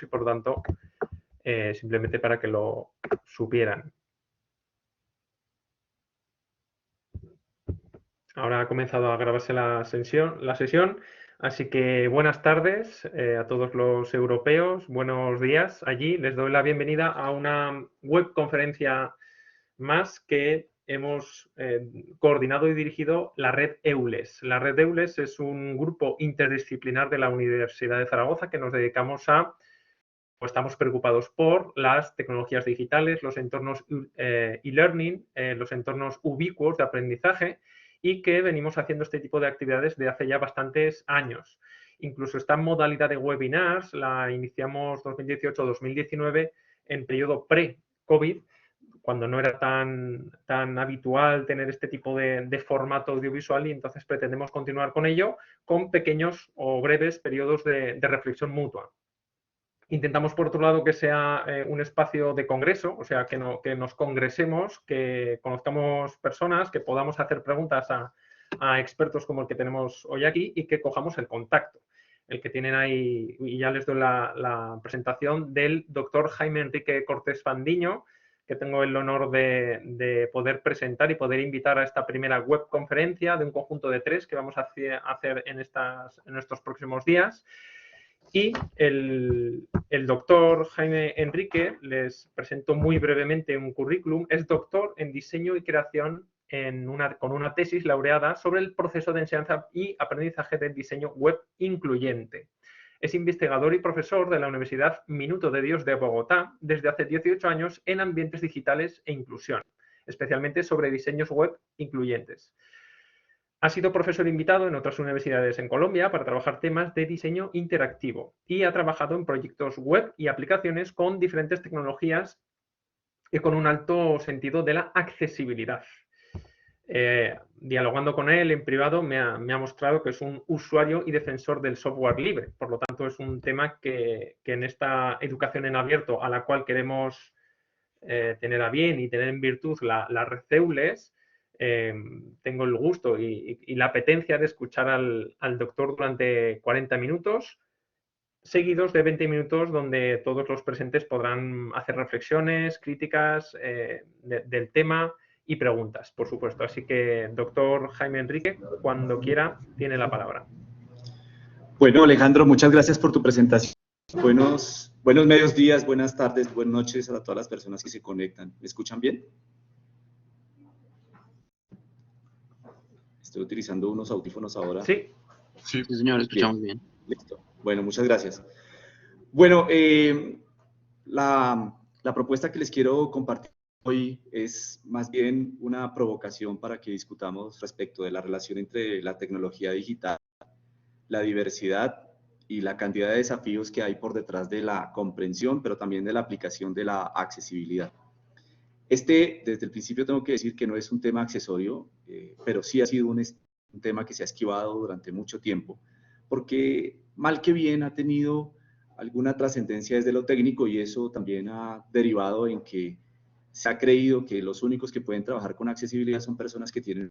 y por tanto simplemente para que lo supieran. Ahora ha comenzado a grabarse la sesión, así que buenas tardes a todos los europeos, buenos días allí. Les doy la bienvenida a una webconferencia más que hemos coordinado y dirigido la red EULES. La red EULES es un grupo interdisciplinar de la Universidad de Zaragoza que nos dedicamos a, pues estamos preocupados por las tecnologías digitales, los entornos e-learning, los entornos ubicuos de aprendizaje y que venimos haciendo este tipo de actividades de hace ya bastantes años. Incluso esta modalidad de webinars la iniciamos 2018-2019 en periodo pre-COVID, cuando no era tan habitual tener este tipo de formato audiovisual, y entonces pretendemos continuar con ello con pequeños o breves periodos de reflexión mutua. Intentamos, por otro lado, que sea un espacio de congreso, o sea, que nos congresemos, que conozcamos personas, que podamos hacer preguntas a expertos como el que tenemos hoy aquí y que cojamos el contacto. El que tienen ahí, y ya les doy la presentación del doctor Jaime Enrique Cortés Fandiño, que tengo el honor de poder presentar y poder invitar a esta primera webconferencia de un conjunto de 3 que vamos a hacer en estos próximos días. Y el doctor Jaime Enrique, les presento muy brevemente un currículum, es doctor en diseño y creación con una tesis laureada sobre el proceso de enseñanza y aprendizaje del diseño web incluyente. Es investigador y profesor de la Universidad Minuto de Dios de Bogotá desde hace 18 años en ambientes digitales e inclusión, especialmente sobre diseños web incluyentes. Ha sido profesor invitado en otras universidades en Colombia para trabajar temas de diseño interactivo y ha trabajado en proyectos web y aplicaciones con diferentes tecnologías y con un alto sentido de la accesibilidad. Dialogando con él en privado me ha mostrado que es un usuario y defensor del software libre. Por lo tanto, es un tema que en esta educación en abierto a la cual queremos tener a bien y tener en virtud la red EULES, tengo el gusto y la apetencia de escuchar al doctor durante 40 minutos, seguidos de 20 minutos donde todos los presentes podrán hacer reflexiones, críticas del tema y preguntas, por supuesto. Así que, doctor Jaime Enrique, cuando quiera, tiene la palabra. Bueno, Alejandro, muchas gracias por tu presentación. Buenos medios días, buenas tardes, buenas noches a todas las personas que se conectan. ¿Me escuchan bien? Estoy utilizando unos audífonos ahora. Sí. Sí, señor, escuchamos bien. Listo. Bueno, muchas gracias. Bueno, la propuesta que les quiero compartir hoy es más bien una provocación para que discutamos respecto de la relación entre la tecnología digital, la diversidad y la cantidad de desafíos que hay por detrás de la comprensión, pero también de la aplicación de la accesibilidad. Desde el principio tengo que decir que no es un tema accesorio, pero sí ha sido un tema que se ha esquivado durante mucho tiempo, porque mal que bien ha tenido alguna trascendencia desde lo técnico y eso también ha derivado en que se ha creído que los únicos que pueden trabajar con accesibilidad son personas que tienen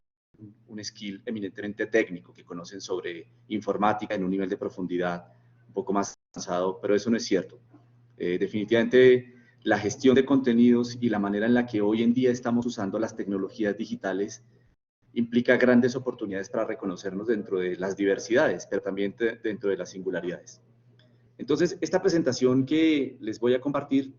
un skill eminentemente técnico, que conocen sobre informática en un nivel de profundidad un poco más avanzado, pero eso no es cierto. Definitivamente la gestión de contenidos y la manera en la que hoy en día estamos usando las tecnologías digitales implica grandes oportunidades para reconocernos dentro de las diversidades, pero también dentro de las singularidades. Entonces, esta presentación que les voy a compartir,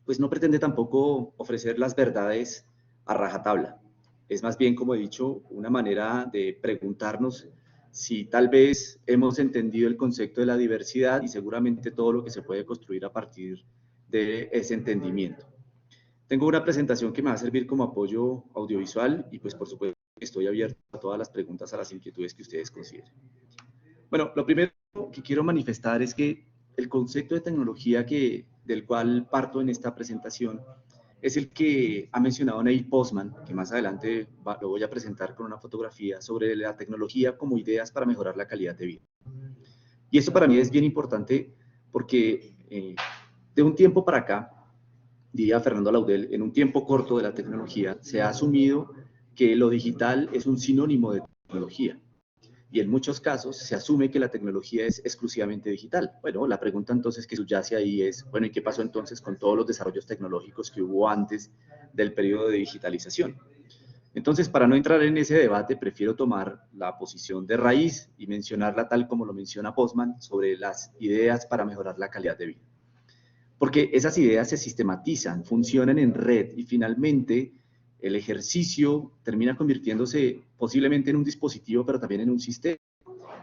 pues no pretende tampoco ofrecer las verdades a rajatabla. Es más bien, como he dicho, una manera de preguntarnos si tal vez hemos entendido el concepto de la diversidad y seguramente todo lo que se puede construir a partir de ese entendimiento. Tengo una presentación que me va a servir como apoyo audiovisual y pues por supuesto estoy abierto a todas las preguntas, a las inquietudes que ustedes consideren. Bueno, lo primero que quiero manifestar es que el concepto de tecnología del cual parto en esta presentación es el que ha mencionado Neil Postman, que más adelante lo voy a presentar con una fotografía sobre la tecnología como ideas para mejorar la calidad de vida. Y esto para mí es bien importante porque de un tiempo para acá, diría Fernando Laudel, en un tiempo corto de la tecnología, se ha asumido que lo digital es un sinónimo de tecnología. y en muchos casos se asume que la tecnología es exclusivamente digital. Bueno, la pregunta entonces que subyace ahí es, bueno, ¿y qué pasó entonces con todos los desarrollos tecnológicos que hubo antes del periodo de digitalización? Entonces, para no entrar en ese debate, prefiero tomar la posición de raíz y mencionarla tal como lo menciona Postman sobre las ideas para mejorar la calidad de vida. Porque esas ideas se sistematizan, funcionan en red y finalmente el ejercicio termina convirtiéndose posiblemente en un dispositivo, pero también en un sistema.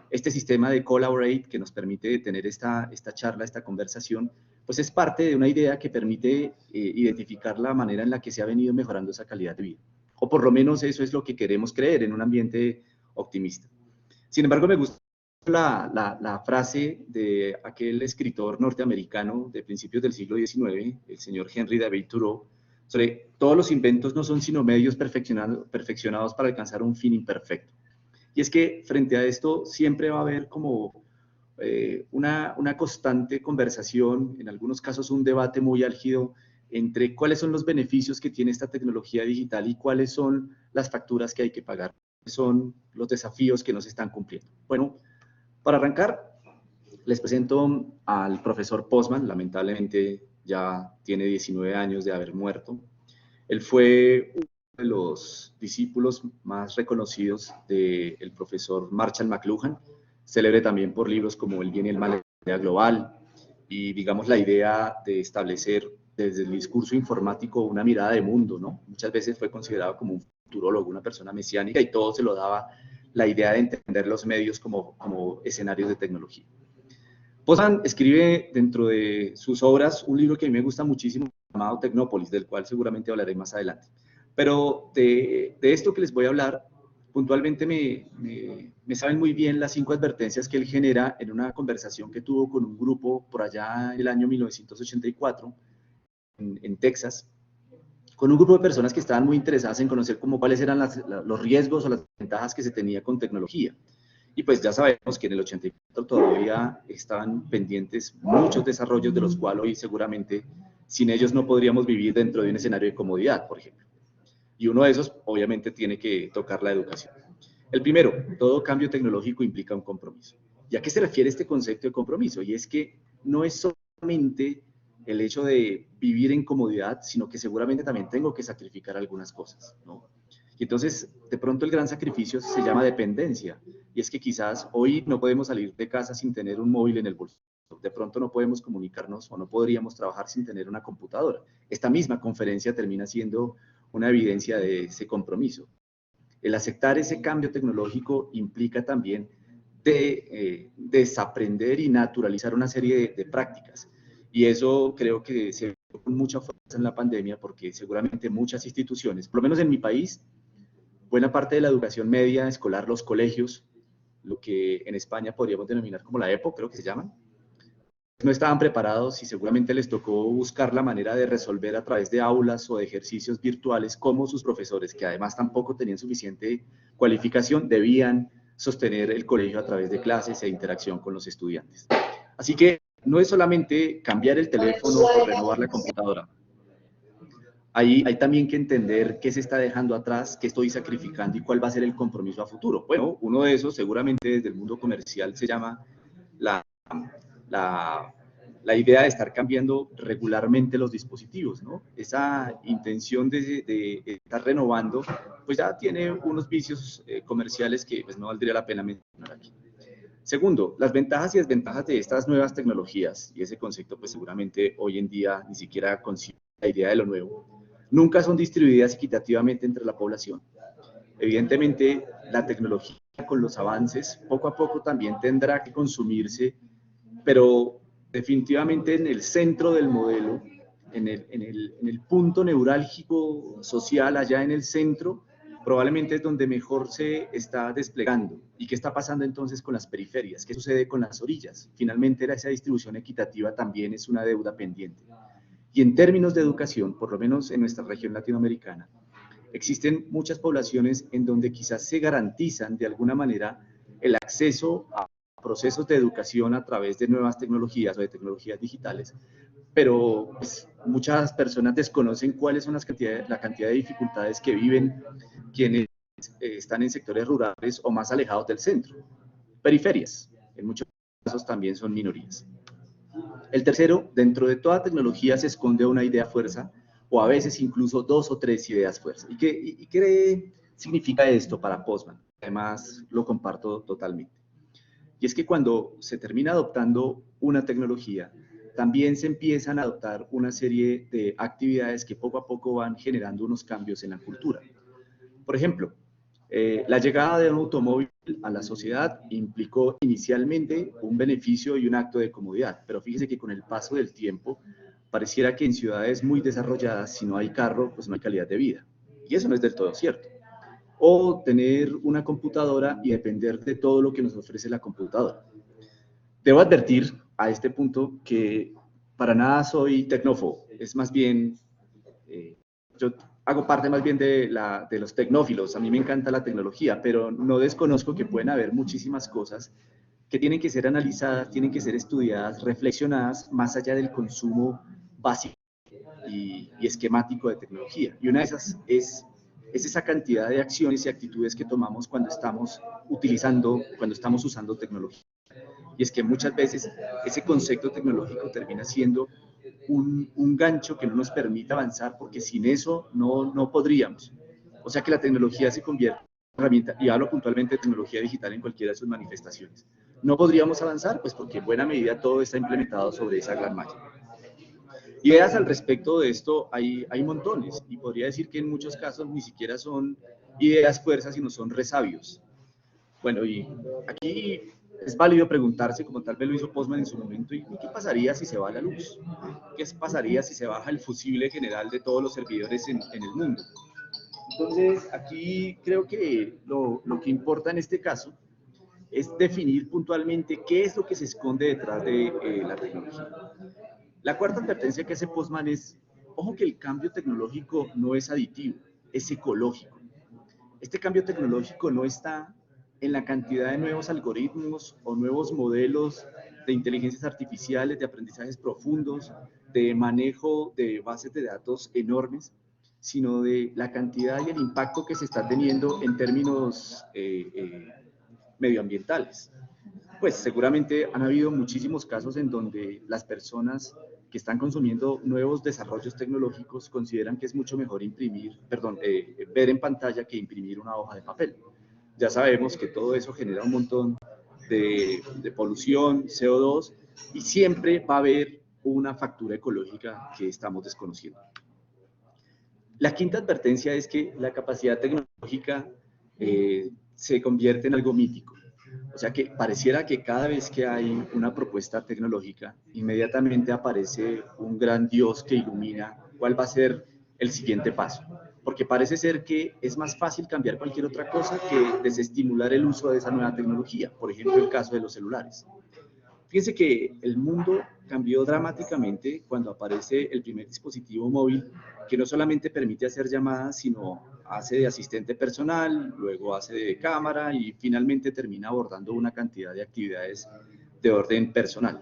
Este sistema de Collaborate que nos permite tener esta charla, esta conversación, pues es parte de una idea que permite identificar la manera en la que se ha venido mejorando esa calidad de vida. O por lo menos eso es lo que queremos creer en un ambiente optimista. Sin embargo, me gusta la frase de aquel escritor norteamericano de principios del siglo XIX, el señor Henry David Thoreau, sobre todos los inventos no son sino medios perfeccionados para alcanzar un fin imperfecto. Y es que frente a esto siempre va a haber como una constante conversación, en algunos casos un debate muy álgido entre cuáles son los beneficios que tiene esta tecnología digital y cuáles son las facturas que hay que pagar, cuáles son los desafíos que nos están cumpliendo. Bueno, para arrancar, les presento al profesor Postman, lamentablemente ya tiene 19 años de haber muerto. Él fue uno de los discípulos más reconocidos del profesor Marshall McLuhan, célebre también por libros como El bien y el mal, la idea global, y digamos la idea de establecer desde el discurso informático una mirada de mundo, ¿no? Muchas veces fue considerado como un futurólogo, una persona mesiánica, y todo se lo daba la idea de entender los medios como escenarios de tecnología. Postman escribe dentro de sus obras un libro que a mí me gusta muchísimo, llamado Tecnópolis, del cual seguramente hablaré más adelante. Pero de esto que les voy a hablar, puntualmente me saben muy bien las 5 advertencias que él genera en una conversación que tuvo con un grupo por allá en el año 1984 en Texas, con un grupo de personas que estaban muy interesadas en conocer cuáles eran los riesgos o las ventajas que se tenía con tecnología. Y pues ya sabemos que en el 84 todavía estaban pendientes muchos desarrollos de los cuales hoy seguramente sin ellos no podríamos vivir dentro de un escenario de comodidad, por ejemplo. Y uno de esos obviamente tiene que tocar la educación. El primero, todo cambio tecnológico implica un compromiso. ¿Y a qué se refiere este concepto de compromiso? Y es que no es solamente el hecho de vivir en comodidad, sino que seguramente también tengo que sacrificar algunas cosas, ¿no? Y entonces, de pronto el gran sacrificio se llama dependencia. Y es que quizás hoy no podemos salir de casa sin tener un móvil en el bolsillo. De pronto no podemos comunicarnos o no podríamos trabajar sin tener una computadora. Esta misma conferencia termina siendo una evidencia de ese compromiso. El aceptar ese cambio tecnológico implica también desaprender y naturalizar una serie de prácticas. Y eso creo que se ve con mucha fuerza en la pandemia porque seguramente muchas instituciones, por lo menos en mi país, buena parte de la educación media escolar, los colegios, lo que en España podríamos denominar como la EPO, creo que se llaman, no estaban preparados y seguramente les tocó buscar la manera de resolver a través de aulas o de ejercicios virtuales cómo sus profesores, que además tampoco tenían suficiente cualificación, debían sostener el colegio a través de clases e interacción con los estudiantes. Así que no es solamente cambiar el teléfono o renovar la computadora. Hay también que entender qué se está dejando atrás, qué estoy sacrificando y cuál va a ser el compromiso a futuro. Bueno, uno de esos seguramente desde el mundo comercial se llama la idea de estar cambiando regularmente los dispositivos, ¿no? Esa intención de estar renovando, pues ya tiene unos vicios comerciales que pues, no valdría la pena mencionar aquí. Segundo, las ventajas y desventajas de estas nuevas tecnologías, y ese concepto pues seguramente hoy en día ni siquiera concibe la idea de lo nuevo, nunca son distribuidas equitativamente entre la población. Evidentemente, la tecnología con los avances poco a poco también tendrá que consumirse, pero definitivamente en el centro del modelo, en el punto neurálgico social, allá en el centro, probablemente es donde mejor se está desplegando. ¿Y qué está pasando entonces con las periferias? ¿Qué sucede con las orillas? Finalmente, esa distribución equitativa también es una deuda pendiente. Y en términos de educación, por lo menos en nuestra región latinoamericana, existen muchas poblaciones en donde quizás se garantizan de alguna manera el acceso a procesos de educación a través de nuevas tecnologías o de tecnologías digitales, pero pues, muchas personas desconocen cuáles son la cantidad de dificultades que viven quienes están en sectores rurales o más alejados del centro, periferias, en muchos casos también son minorías. El tercero, dentro de toda tecnología se esconde una idea fuerza, o a veces incluso 2 o 3 ideas fuerza. ¿Qué significa esto para Postman? Además, lo comparto totalmente. Y es que cuando se termina adoptando una tecnología, también se empiezan a adoptar una serie de actividades que poco a poco van generando unos cambios en la cultura. Por ejemplo, la llegada de un automóvil a la sociedad implicó inicialmente un beneficio y un acto de comodidad, pero fíjese que con el paso del tiempo pareciera que en ciudades muy desarrolladas, si no hay carro, pues no hay calidad de vida. Y eso no es del todo cierto. O tener una computadora y depender de todo lo que nos ofrece la computadora. Debo advertir a este punto que para nada soy tecnófobo, es más bien, yo hago parte más bien de los tecnófilos, a mí me encanta la tecnología, pero no desconozco que pueden haber muchísimas cosas que tienen que ser analizadas, tienen que ser estudiadas, reflexionadas, más allá del consumo básico y esquemático de tecnología. Y una de esas es esa cantidad de acciones y actitudes que tomamos cuando estamos usando tecnología. Y es que muchas veces ese concepto tecnológico termina siendo un gancho que no nos permite avanzar, porque sin eso no podríamos. O sea que la tecnología se convierte en una herramienta, y hablo puntualmente de tecnología digital en cualquiera de sus manifestaciones. No podríamos avanzar, pues porque en buena medida todo está implementado sobre esa gran malla. Ideas al respecto de esto hay montones, y podría decir que en muchos casos ni siquiera son ideas fuerzas, sino son resabios. Bueno, y aquí es válido preguntarse, como tal vez lo hizo Postman en su momento, ¿y qué pasaría si se va la luz? ¿Qué pasaría si se baja el fusible general de todos los servidores en el mundo? Entonces, aquí creo que lo que importa en este caso es definir puntualmente qué es lo que se esconde detrás de la tecnología. La cuarta advertencia que hace Postman es, ojo que el cambio tecnológico no es aditivo, es ecológico. Este cambio tecnológico no está en la cantidad de nuevos algoritmos o nuevos modelos de inteligencias artificiales, de aprendizajes profundos, de manejo de bases de datos enormes, sino de la cantidad y el impacto que se está teniendo en términos medioambientales. Pues seguramente han habido muchísimos casos en donde las personas que están consumiendo nuevos desarrollos tecnológicos consideran que es mucho mejor ver en pantalla que imprimir una hoja de papel. Ya sabemos que todo eso genera un montón de polución, CO2, y siempre va a haber una factura ecológica que estamos desconociendo. La quinta advertencia es que la capacidad tecnológica se convierte en algo mítico. O sea que pareciera que cada vez que hay una propuesta tecnológica, inmediatamente aparece un gran Dios que ilumina cuál va a ser el siguiente paso. Porque parece ser que es más fácil cambiar cualquier otra cosa que desestimular el uso de esa nueva tecnología. Por ejemplo, el caso de los celulares. Fíjense que el mundo cambió dramáticamente cuando aparece el primer dispositivo móvil que no solamente permite hacer llamadas, sino hace de asistente personal, luego hace de cámara y finalmente termina abordando una cantidad de actividades de orden personal.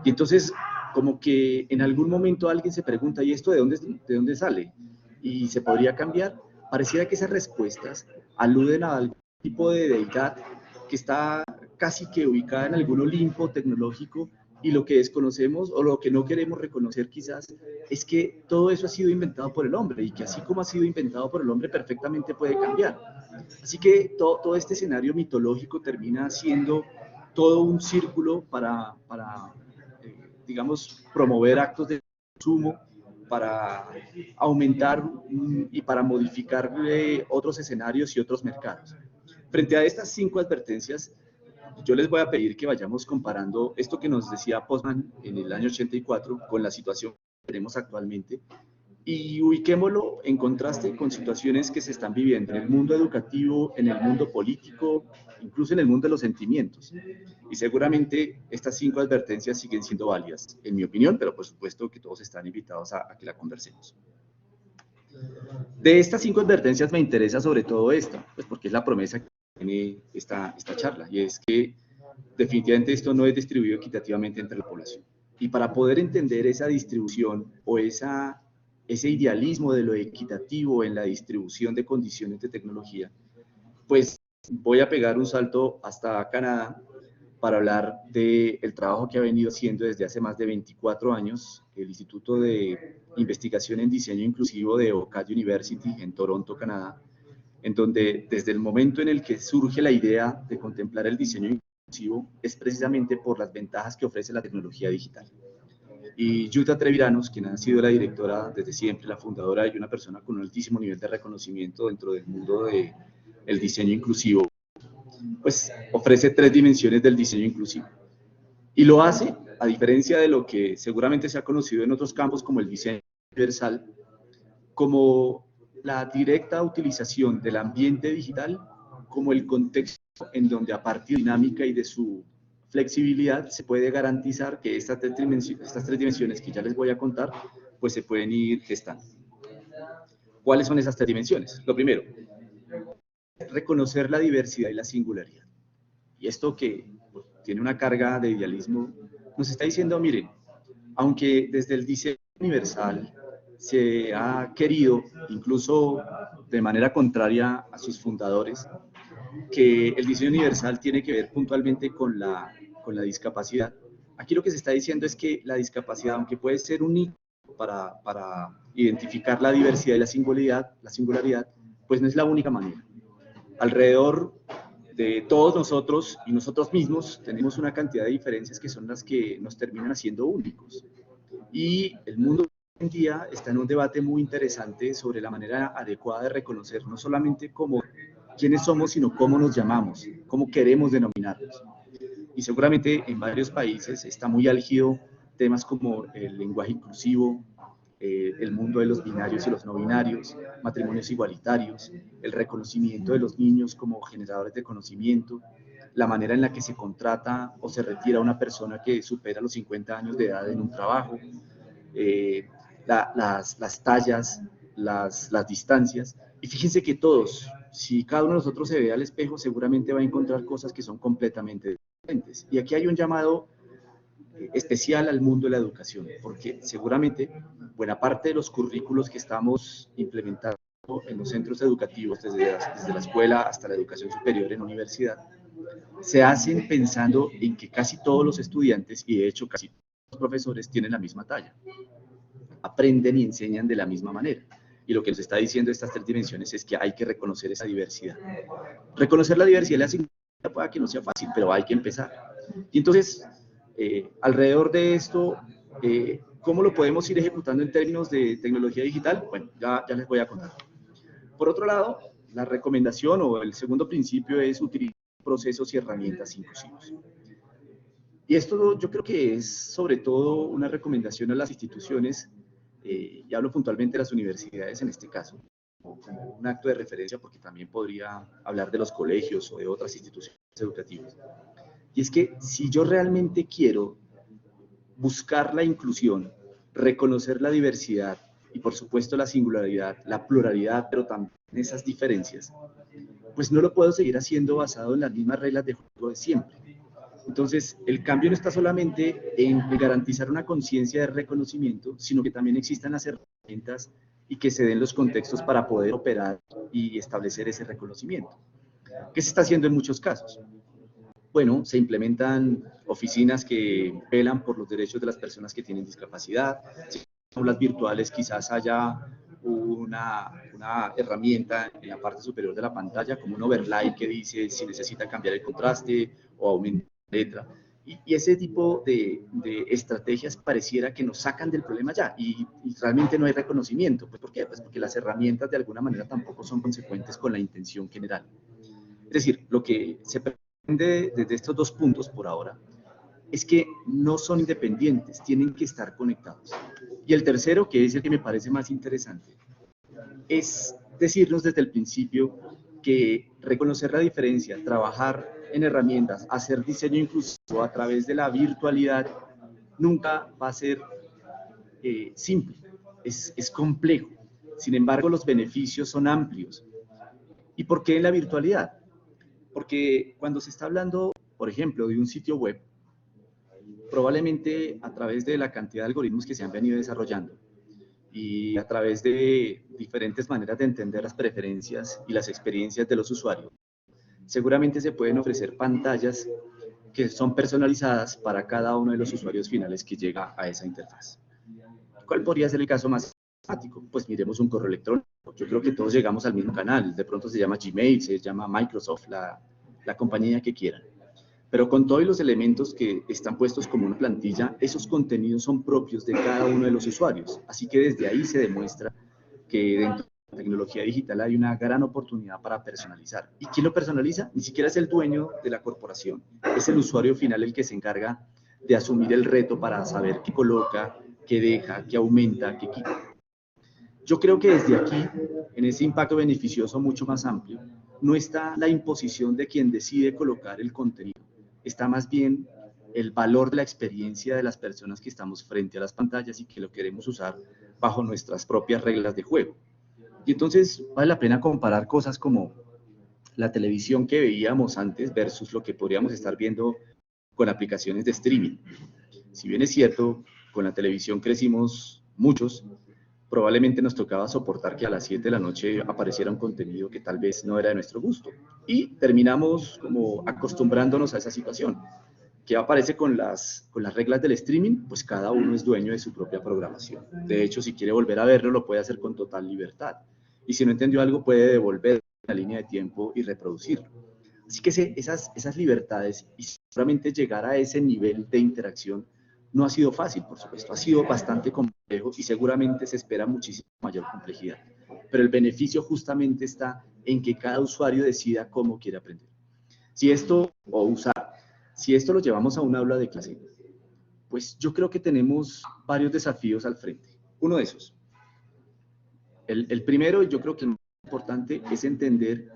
Y entonces, como que en algún momento alguien se pregunta, ¿y esto de dónde sale? Y se podría cambiar. Pareciera que esas respuestas aluden a algún tipo de deidad que está casi que ubicada en algún Olimpo tecnológico, y lo que desconocemos o lo que no queremos reconocer quizás es que todo eso ha sido inventado por el hombre, y que así como ha sido inventado por el hombre perfectamente puede cambiar. Así que todo este escenario mitológico termina siendo todo un círculo para digamos, promover actos de consumo, para aumentar y para modificar otros escenarios y otros mercados. Frente a estas 5 advertencias, yo les voy a pedir que vayamos comparando esto que nos decía Postman en el año 84 con la situación que tenemos actualmente, y ubiquémoslo en contraste con situaciones que se están viviendo en el mundo educativo, en el mundo político, incluso en el mundo de los sentimientos. Y seguramente estas 5 advertencias siguen siendo válidas, en mi opinión, pero por supuesto que todos están invitados a que la conversemos. De estas 5 advertencias me interesa sobre todo esta, pues porque es la promesa que tiene esta charla, y es que definitivamente esto no es distribuido equitativamente entre la población. Y para poder entender esa distribución o ese idealismo de lo equitativo en la distribución de condiciones de tecnología, pues voy a pegar un salto hasta Canadá para hablar del trabajo que ha venido haciendo desde hace más de 24 años el Instituto de Investigación en Diseño Inclusivo de Ocad University en Toronto, Canadá, en donde desde el momento en el que surge la idea de contemplar el diseño inclusivo es precisamente por las ventajas que ofrece la tecnología digital. Y Jutta Treviranus, quien ha sido la directora desde siempre, la fundadora y una persona con un altísimo nivel de reconocimiento dentro del mundo del diseño inclusivo, pues ofrece 3 dimensiones del diseño inclusivo. Y lo hace, a diferencia de lo que seguramente se ha conocido en otros campos como el diseño universal, como la directa utilización del ambiente digital como el contexto en donde a partir de dinámica y de su flexibilidad se puede garantizar que estas 3 dimensiones que ya les voy a contar, pues se pueden ir gestando. ¿Cuáles son esas 3 dimensiones? Lo primero, reconocer la diversidad y la singularidad. Y esto que pues, tiene una carga de idealismo, nos está diciendo, miren, aunque desde el diseño universal se ha querido, incluso de manera contraria a sus fundadores, que el diseño universal tiene que ver puntualmente con la discapacidad. Aquí lo que se está diciendo es que la discapacidad, aunque puede ser un hito para identificar la diversidad y la singularidad, pues no es la única manera. Alrededor de todos nosotros y nosotros mismos tenemos una cantidad de diferencias que son las que nos terminan haciendo únicos. Y el mundo hoy en día está en un debate muy interesante sobre la manera adecuada de reconocer no solamente cómo quiénes somos, sino cómo nos llamamos, cómo queremos denominarnos. Y seguramente en varios países está muy álgido temas como el lenguaje inclusivo, el mundo de los binarios y los no binarios, matrimonios igualitarios, el reconocimiento de los niños como generadores de conocimiento, la manera en la que se contrata o se retira una persona que supera los 50 años de edad en un trabajo, las tallas, las distancias. Y fíjense que todos, si cada uno de nosotros se ve al espejo, seguramente va a encontrar cosas que son completamente diferentes. Y aquí hay un llamado especial al mundo de la educación, porque seguramente buena parte de los currículos que estamos implementando en los centros educativos, desde la escuela hasta la educación superior en universidad, se hacen pensando en que casi todos los estudiantes, y de hecho casi todos los profesores, tienen la misma talla. Aprenden y enseñan de la misma manera. Y lo que nos está diciendo estas 3 dimensiones es que hay que reconocer esa diversidad. Reconocer la diversidad y la singularidad puede que no sea fácil, pero hay que empezar. Y entonces, alrededor de esto, ¿cómo lo podemos ir ejecutando en términos de tecnología digital? Bueno, ya les voy a contar. Por otro lado, la recomendación o el segundo principio es utilizar procesos y herramientas inclusivos. Y esto yo creo que es sobre todo una recomendación a las instituciones, y hablo puntualmente de las universidades en este caso, como un acto de referencia porque también podría hablar de los colegios o de otras instituciones educativas. Y es que si yo realmente quiero buscar la inclusión, reconocer la diversidad y por supuesto la singularidad, la pluralidad, pero también esas diferencias, pues no lo puedo seguir haciendo basado en las mismas reglas de juego de siempre. Entonces, el cambio no está solamente en garantizar una conciencia de reconocimiento, sino que también existan las herramientas y que se den los contextos para poder operar y establecer ese reconocimiento. ¿Qué se está haciendo en muchos casos? Bueno, se implementan oficinas que velan por los derechos de las personas que tienen discapacidad. Si son aulas virtuales, quizás haya una herramienta en la parte superior de la pantalla, como un overlay que dice si necesita cambiar el contraste o aumentar la letra. Y ese tipo de estrategias pareciera que nos sacan del problema ya, y realmente no hay reconocimiento. ¿Pues por qué? Pues porque las herramientas de alguna manera tampoco son consecuentes con la intención general. Es decir, lo que se pretende desde estos 2 puntos por ahora es que no son independientes, tienen que estar conectados. Y el tercero, que es el que me parece más interesante, es decirnos desde el principio que reconocer la diferencia, trabajar en herramientas, hacer diseño inclusivo a través de la virtualidad, nunca va a ser simple, es complejo. Sin embargo, los beneficios son amplios. ¿Y por qué en la virtualidad? Porque cuando se está hablando, por ejemplo, de un sitio web, probablemente a través de la cantidad de algoritmos que se han venido desarrollando y a través de diferentes maneras de entender las preferencias y las experiencias de los usuarios, seguramente se pueden ofrecer pantallas que son personalizadas para cada uno de los usuarios finales que llega a esa interfaz. ¿Cuál podría ser el caso más estático? Pues miremos un correo electrónico. Yo creo que todos llegamos al mismo canal. De pronto se llama Gmail, se llama Microsoft, la compañía que quieran. Pero con todos los elementos que están puestos como una plantilla, esos contenidos son propios de cada uno de los usuarios. Así que desde ahí se demuestra que dentro de la tecnología digital hay una gran oportunidad para personalizar. ¿Y quién lo personaliza? Ni siquiera es el dueño de la corporación. Es el usuario final el que se encarga de asumir el reto para saber qué coloca, qué deja, qué aumenta, qué quita. Yo creo que desde aquí, en ese impacto beneficioso mucho más amplio, no está la imposición de quien decide colocar el contenido. Está más bien el valor de la experiencia de las personas que estamos frente a las pantallas y que lo queremos usar bajo nuestras propias reglas de juego. Y entonces vale la pena comparar cosas como la televisión que veíamos antes versus lo que podríamos estar viendo con aplicaciones de streaming. Si bien es cierto, con la televisión crecimos muchos, probablemente nos tocaba soportar que a las 7 de la noche apareciera un contenido que tal vez no era de nuestro gusto. Y terminamos como acostumbrándonos a esa situación. ¿Qué aparece con las reglas del streaming? Pues cada uno es dueño de su propia programación. De hecho, si quiere volver a verlo, lo puede hacer con total libertad. Y si no entendió algo, puede devolver la línea de tiempo y reproducirlo. Así que esas libertades y seguramente llegar a ese nivel de interacción no ha sido fácil, por supuesto. Ha sido bastante complejo y seguramente se espera muchísima mayor complejidad. Pero el beneficio justamente está en que cada usuario decida cómo quiere aprender. Si esto lo llevamos a un aula de clase, pues yo creo que tenemos varios desafíos al frente. Uno de esos. El primero, y yo creo que el más importante, es entender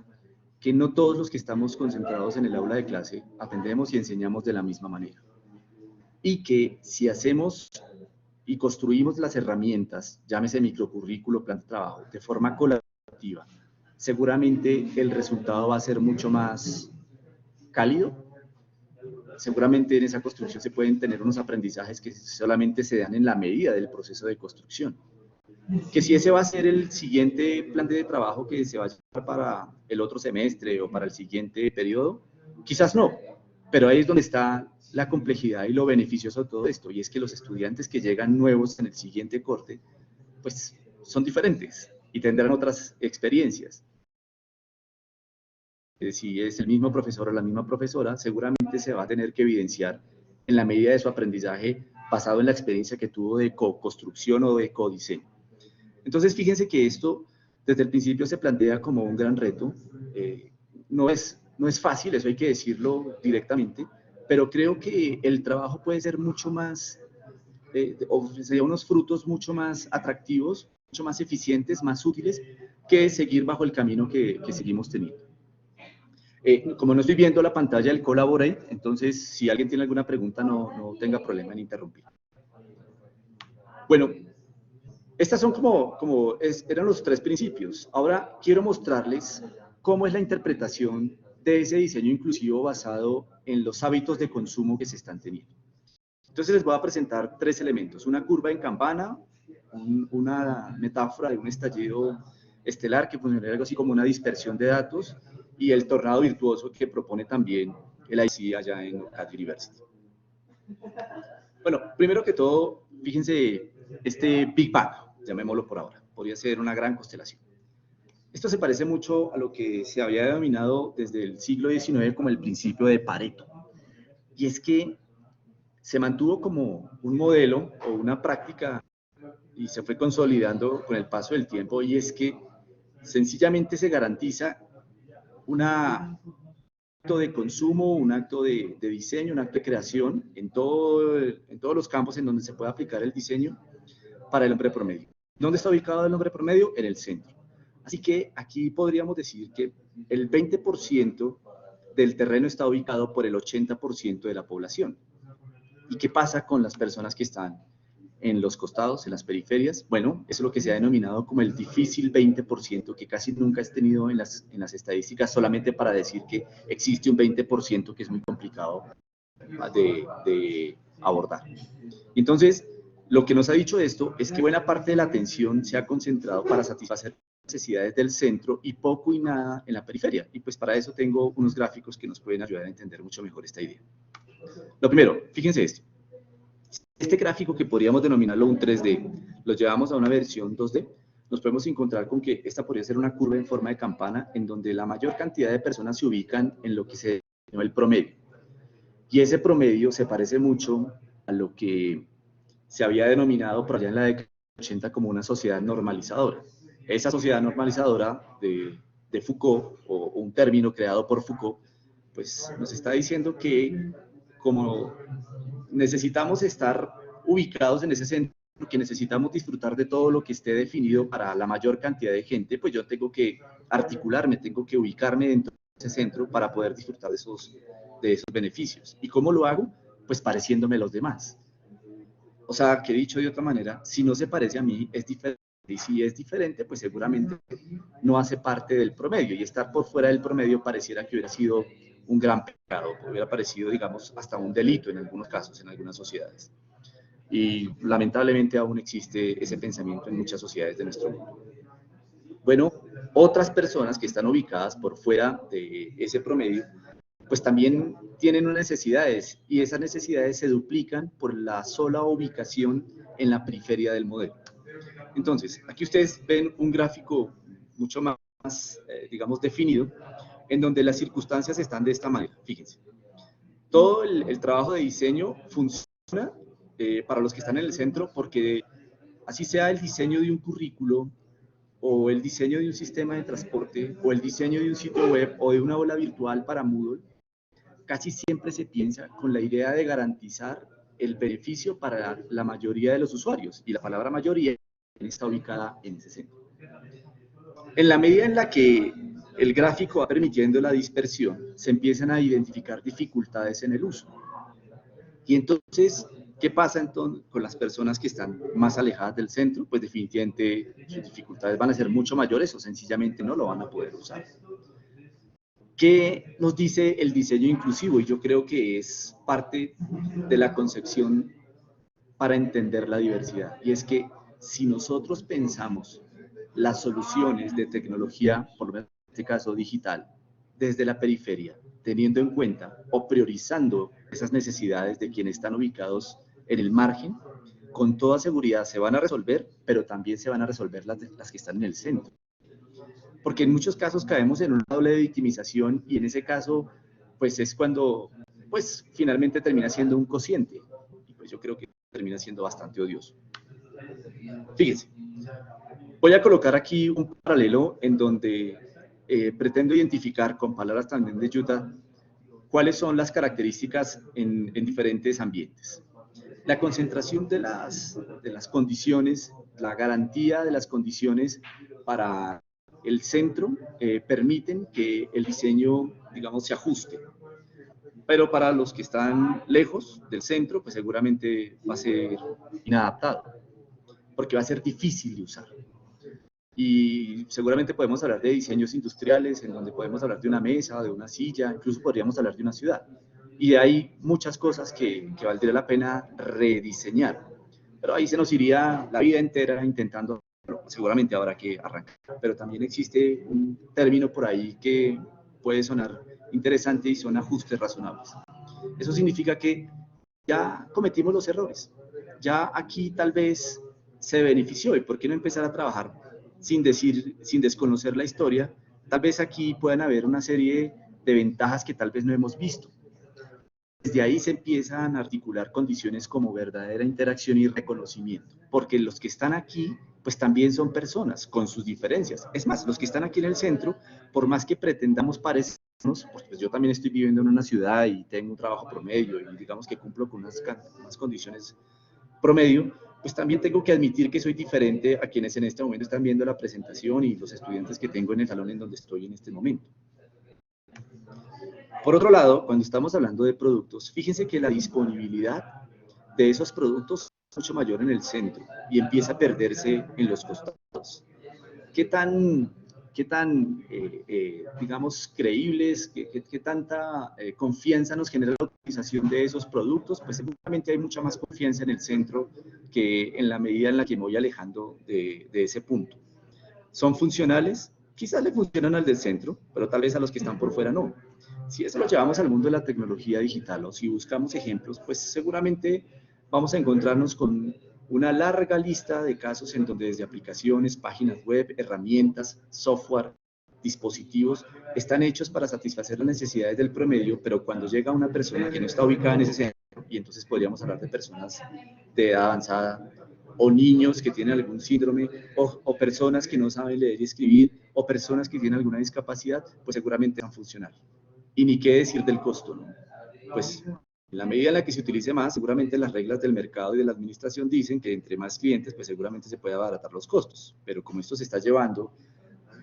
que no todos los que estamos concentrados en el aula de clase aprendemos y enseñamos de la misma manera. Y que si hacemos y construimos las herramientas, llámese microcurrículo, plan de trabajo, de forma colaborativa, seguramente el resultado va a ser mucho más cálido. Seguramente en esa construcción se pueden tener unos aprendizajes que solamente se dan en la medida del proceso de construcción. Que si ese va a ser el siguiente plan de trabajo que se va a llevar para el otro semestre o para el siguiente periodo, quizás no, pero ahí es donde está la complejidad y lo beneficioso de todo esto, y es que los estudiantes que llegan nuevos en el siguiente corte, pues son diferentes y tendrán otras experiencias. Si es el mismo profesor o la misma profesora, seguramente se va a tener que evidenciar en la medida de su aprendizaje basado en la experiencia que tuvo de co-construcción o de co-diseño. Entonces, fíjense que esto desde el principio se plantea como un gran reto. No es fácil, eso hay que decirlo directamente, pero creo que el trabajo puede ser mucho más, ofrecería unos frutos mucho más atractivos, mucho más eficientes, más útiles, que seguir bajo el camino que seguimos teniendo. Como no estoy viendo la pantalla del Collaborate, entonces si alguien tiene alguna pregunta no tenga problema en interrumpir. Bueno, estas son eran los tres principios. Ahora quiero mostrarles cómo es la interpretación de ese diseño inclusivo basado en los hábitos de consumo que se están teniendo. Entonces les voy a presentar tres elementos: una curva en campana, una metáfora de un estallido estelar que funcionaría algo así como una dispersión de datos, y el tornado virtuoso que propone también el IC allá en Cat University. Bueno, primero que todo, fíjense este Big Bang, llamémoslo por ahora, podría ser una gran constelación. Esto se parece mucho a lo que se había denominado desde el siglo XIX como el principio de Pareto. Y es que se mantuvo como un modelo o una práctica y se fue consolidando con el paso del tiempo, y es que sencillamente se garantiza un acto de consumo, un acto de diseño, un acto de creación en todos los campos en donde se puede aplicar el diseño para el hombre promedio. ¿Dónde está ubicado el hombre promedio? En el centro. Así que aquí podríamos decir que el 20% del terreno está ubicado por el 80% de la población. ¿Y qué pasa con las personas que están en los costados, en las periferias? Bueno, eso es lo que se ha denominado como el difícil 20%, que casi nunca es tenido en las estadísticas, solamente para decir que existe un 20% que es muy complicado de abordar. Entonces, lo que nos ha dicho esto es que buena parte de la atención se ha concentrado para satisfacer necesidades del centro y poco y nada en la periferia. Y pues para eso tengo unos gráficos que nos pueden ayudar a entender mucho mejor esta idea. Lo primero, fíjense esto. Este gráfico, que podríamos denominarlo un 3D, lo llevamos a una versión 2D, nos podemos encontrar con que esta podría ser una curva en forma de campana, en donde la mayor cantidad de personas se ubican en lo que se llama el promedio. Y ese promedio se parece mucho a lo que se había denominado por allá en la década de 80 como una sociedad normalizadora. Esa sociedad normalizadora de Foucault, o un término creado por Foucault, pues nos está diciendo que como necesitamos estar ubicados en ese centro, que necesitamos disfrutar de todo lo que esté definido para la mayor cantidad de gente, pues yo tengo que articularme, tengo que ubicarme dentro de ese centro para poder disfrutar de esos beneficios. ¿Y cómo lo hago? Pues pareciéndome a los demás. O sea, que dicho de otra manera, si no se parece a mí, es diferente. Y si es diferente, pues seguramente no hace parte del promedio. Y estar por fuera del promedio pareciera que hubiera sido un gran pecado, hubiera parecido, digamos, hasta un delito en algunos casos, en algunas sociedades. Y lamentablemente aún existe ese pensamiento en muchas sociedades de nuestro mundo. Bueno, otras personas que están ubicadas por fuera de ese promedio, pues también tienen unas necesidades, y esas necesidades se duplican por la sola ubicación en la periferia del modelo. Entonces, aquí ustedes ven un gráfico mucho más, digamos, definido, en donde las circunstancias están de esta manera. Fíjense, todo el trabajo de diseño funciona para los que están en el centro, porque así sea el diseño de un currículo, o el diseño de un sistema de transporte, o el diseño de un sitio web, o de una aula virtual para Moodle, casi siempre se piensa con la idea de garantizar el beneficio para la mayoría de los usuarios, y la palabra mayoría está ubicada en ese centro. En la medida en la que el gráfico va permitiendo la dispersión, se empiezan a identificar dificultades en el uso. Y entonces, ¿qué pasa entonces con las personas que están más alejadas del centro? Pues definitivamente sus dificultades van a ser mucho mayores, o sencillamente no lo van a poder usar. ¿Qué nos dice el diseño inclusivo? Y yo creo que es parte de la concepción para entender la diversidad. Y es que si nosotros pensamos las soluciones de tecnología, por lo menos en este caso digital, desde la periferia, teniendo en cuenta o priorizando esas necesidades de quienes están ubicados en el margen, con toda seguridad se van a resolver, pero también se van a resolver las que están en el centro. Porque en muchos casos caemos en una doble victimización, y en ese caso, pues es cuando, pues finalmente termina siendo un cociente. Y pues yo creo que termina siendo bastante odioso. Fíjense, voy a colocar aquí un paralelo en donde pretendo identificar con palabras también de Jutta cuáles son las características en diferentes ambientes. La concentración de las condiciones, la garantía de las condiciones para el centro permiten que el diseño, digamos, se ajuste. Pero para los que están lejos del centro, pues seguramente va a ser inadaptado, porque va a ser difícil de usar. Y seguramente podemos hablar de diseños industriales, en donde podemos hablar de una mesa, de una silla, incluso podríamos hablar de una ciudad. Y hay muchas cosas que valdría la pena rediseñar. Pero ahí se nos iría la vida entera intentando, bueno, seguramente habrá que arrancar. Pero también existe un término por ahí que puede sonar interesante y son ajustes razonables. Eso significa que ya cometimos los errores. Ya aquí tal vez se benefició, y por qué no empezar a trabajar sin desconocer la historia. Tal vez aquí puedan haber una serie de ventajas que tal vez no hemos visto. Desde ahí se empiezan a articular condiciones como verdadera interacción y reconocimiento, porque los que están aquí, pues también son personas con sus diferencias. Es más, los que están aquí en el centro, por más que pretendamos parecernos, porque pues yo también estoy viviendo en una ciudad y tengo un trabajo promedio y digamos que cumplo con unas condiciones promedio, pues también tengo que admitir que soy diferente a quienes en este momento están viendo la presentación y los estudiantes que tengo en el salón en donde estoy en este momento. Por otro lado, cuando estamos hablando de productos, fíjense que la disponibilidad de esos productos es mucho mayor en el centro y empieza a perderse en los costados. ¿Qué tan digamos, creíbles, qué tanta confianza nos genera la utilización de esos productos? Pues seguramente hay mucha más confianza en el centro que en la medida en la que me voy alejando de ese punto. ¿Son funcionales? Quizás le funcionan al del centro, pero tal vez a los que están por fuera no. Si eso lo llevamos al mundo de la tecnología digital o si buscamos ejemplos, pues seguramente vamos a encontrarnos con una larga lista de casos en donde desde aplicaciones, páginas web, herramientas, software, dispositivos, están hechos para satisfacer las necesidades del promedio, pero cuando llega una persona que no está ubicada en ese centro, y entonces podríamos hablar de personas de edad avanzada, o niños que tienen algún síndrome, o personas que no saben leer y escribir, o personas que tienen alguna discapacidad, pues seguramente van a funcionar. Y ni qué decir del costo, ¿no? Pues en la medida en la que se utilice más, seguramente las reglas del mercado y de la administración dicen que entre más clientes, pues seguramente se puede abaratar los costos. Pero como esto se está llevando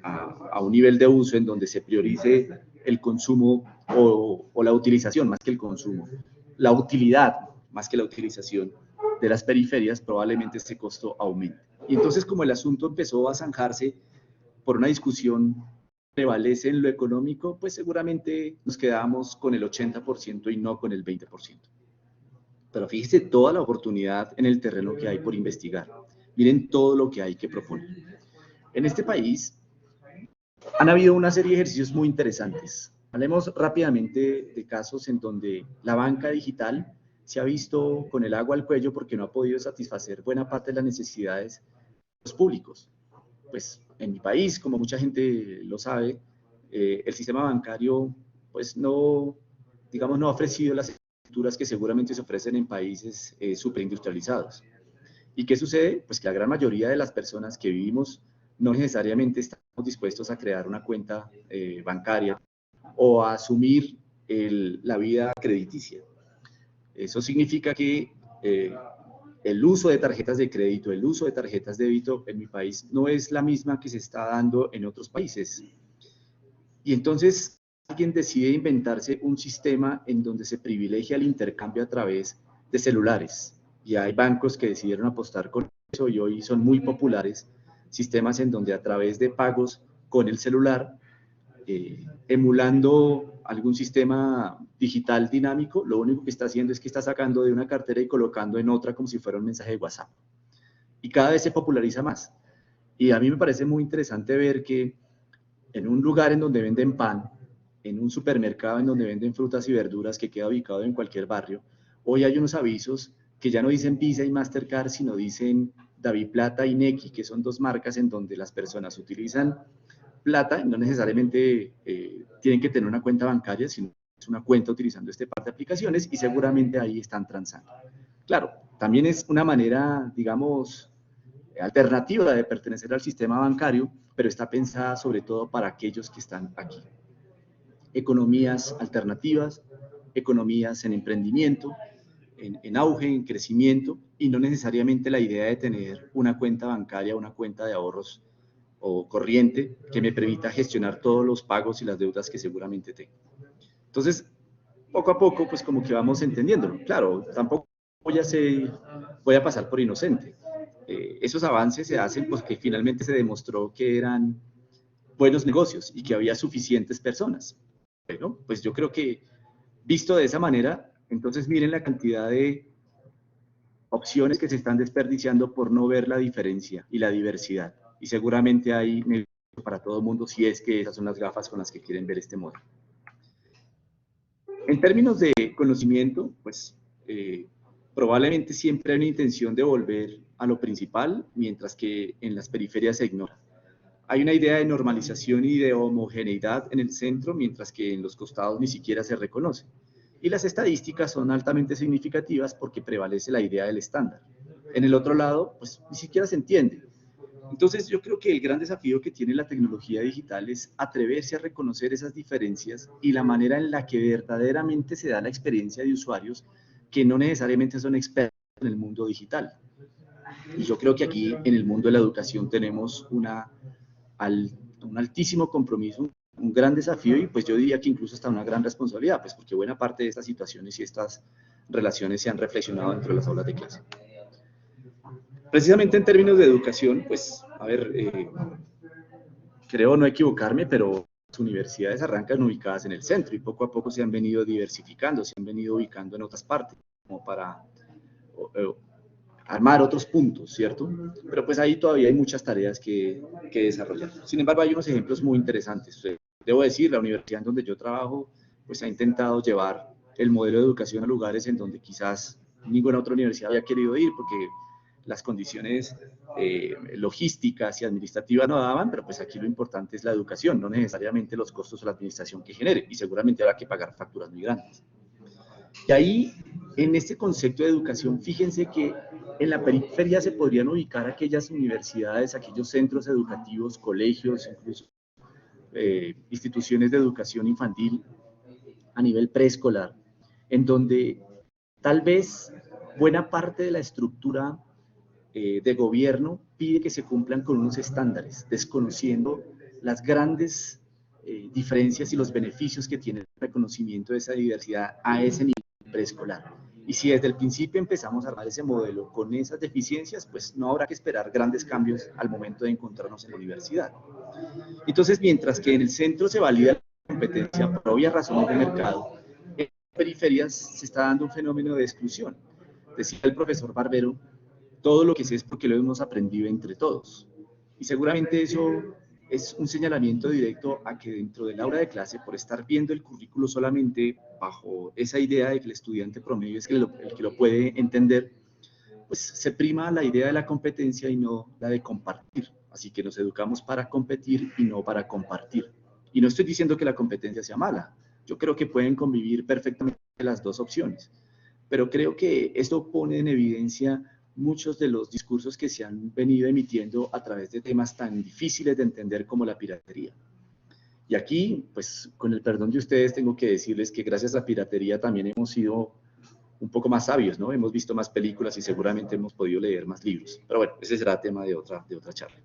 a un nivel de uso en donde se priorice el consumo o la utilización más que el consumo, la utilidad más que la utilización de las periferias, probablemente ese costo aumente. Y entonces como el asunto empezó a zanjarse por una discusión prevalece en lo económico, pues seguramente nos quedamos con el 80% y no con el 20%. Pero fíjese toda la oportunidad en el terreno que hay por investigar. Miren todo lo que hay que proponer. En este país han habido una serie de ejercicios muy interesantes. Hablemos rápidamente de casos en donde la banca digital se ha visto con el agua al cuello porque no ha podido satisfacer buena parte de las necesidades de los públicos. Pues en mi país, como mucha gente lo sabe, el sistema bancario pues no, digamos, no ha ofrecido las estructuras que seguramente se ofrecen en países superindustrializados. ¿Y qué sucede? Pues que la gran mayoría de las personas que vivimos no necesariamente estamos dispuestos a crear una cuenta bancaria o a asumir la vida crediticia. Eso significa que el uso de tarjetas de crédito, el uso de tarjetas de débito en mi país no es la misma que se está dando en otros países. Y entonces alguien decide inventarse un sistema en donde se privilegia el intercambio a través de celulares. Y hay bancos que decidieron apostar con eso y hoy son muy populares sistemas en donde a través de pagos con el celular, emulando algún sistema digital dinámico, lo único que está haciendo es que está sacando de una cartera y colocando en otra como si fuera un mensaje de WhatsApp. Y cada vez se populariza más. Y a mí me parece muy interesante ver que en un lugar en donde venden pan, en un supermercado en donde venden frutas y verduras que queda ubicado en cualquier barrio, hoy hay unos avisos que ya no dicen Visa y Mastercard, sino dicen DaviPlata y Nequi, que son dos marcas en donde las personas utilizan plata, no necesariamente tienen que tener una cuenta bancaria, sino es una cuenta utilizando este par de aplicaciones y seguramente ahí están transando. Claro, también es una manera, digamos, alternativa de pertenecer al sistema bancario, pero está pensada sobre todo para aquellos que están aquí. Economías alternativas, economías en emprendimiento, en auge, en crecimiento, y no necesariamente la idea de tener una cuenta bancaria, una cuenta de ahorros o corriente que me permita gestionar todos los pagos y las deudas que seguramente tengo. Entonces, poco a poco, pues como que vamos entendiéndolo. Claro, tampoco voy a pasar por inocente. Esos avances se hacen porque finalmente se demostró que eran buenos negocios y que había suficientes personas. Bueno, pues yo creo que visto de esa manera, entonces miren la cantidad de opciones que se están desperdiciando por no ver la diferencia y la diversidad. Y seguramente hay negocio para todo el mundo si es que esas son las gafas con las que quieren ver este modelo. En términos de conocimiento, pues probablemente siempre hay una intención de volver a lo principal, mientras que en las periferias se ignora. Hay una idea de normalización y de homogeneidad en el centro, mientras que en los costados ni siquiera se reconoce. Y las estadísticas son altamente significativas porque prevalece la idea del estándar. En el otro lado, pues ni siquiera se entiende. Entonces yo creo que el gran desafío que tiene la tecnología digital es atreverse a reconocer esas diferencias y la manera en la que verdaderamente se da la experiencia de usuarios que no necesariamente son expertos en el mundo digital. Y yo creo que aquí en el mundo de la educación tenemos un altísimo compromiso, un gran desafío y pues yo diría que incluso hasta una gran responsabilidad, pues porque buena parte de estas situaciones y estas relaciones se han reflexionado dentro de las aulas de clase. Precisamente en términos de educación, pues, a ver, creo no equivocarme, pero las universidades arrancan ubicadas en el centro y poco a poco se han venido diversificando, se han venido ubicando en otras partes, como para armar otros puntos, ¿cierto? Pero pues ahí todavía hay muchas tareas que desarrollar. Sin embargo, hay unos ejemplos muy interesantes. Debo decir, la universidad en donde yo trabajo, pues ha intentado llevar el modelo de educación a lugares en donde quizás ninguna otra universidad había querido ir, porque las condiciones logísticas y administrativas no daban, pero pues aquí lo importante es la educación, no necesariamente los costos o la administración que genere, y seguramente habrá que pagar facturas muy grandes. Y ahí, en este concepto de educación, fíjense que en la periferia se podrían ubicar aquellas universidades, aquellos centros educativos, colegios, incluso instituciones de educación infantil a nivel preescolar, en donde tal vez buena parte de la estructura de gobierno pide que se cumplan con unos estándares, desconociendo las grandes diferencias y los beneficios que tiene el reconocimiento de esa diversidad a ese nivel preescolar. Y si desde el principio empezamos a armar ese modelo con esas deficiencias, pues no habrá que esperar grandes cambios al momento de encontrarnos en la universidad. Entonces, mientras que en el centro se valida la competencia por obvias razones de mercado, en las periferias se está dando un fenómeno de exclusión. Decía el profesor Barbero, todo lo que sé es porque lo hemos aprendido entre todos. Y seguramente eso es un señalamiento directo a que dentro del aula de clase, por estar viendo el currículo solamente bajo esa idea de que el estudiante promedio es el que lo puede entender, pues se prima la idea de la competencia y no la de compartir. Así que nos educamos para competir y no para compartir. Y no estoy diciendo que la competencia sea mala. Yo creo que pueden convivir perfectamente las dos opciones. Pero creo que esto pone en evidencia muchos de los discursos que se han venido emitiendo a través de temas tan difíciles de entender como la piratería. Y aquí, pues, con el perdón de ustedes, tengo que decirles que gracias a la piratería también hemos sido un poco más sabios, ¿no? Hemos visto más películas y seguramente hemos podido leer más libros. Pero bueno, ese será tema de otra charla.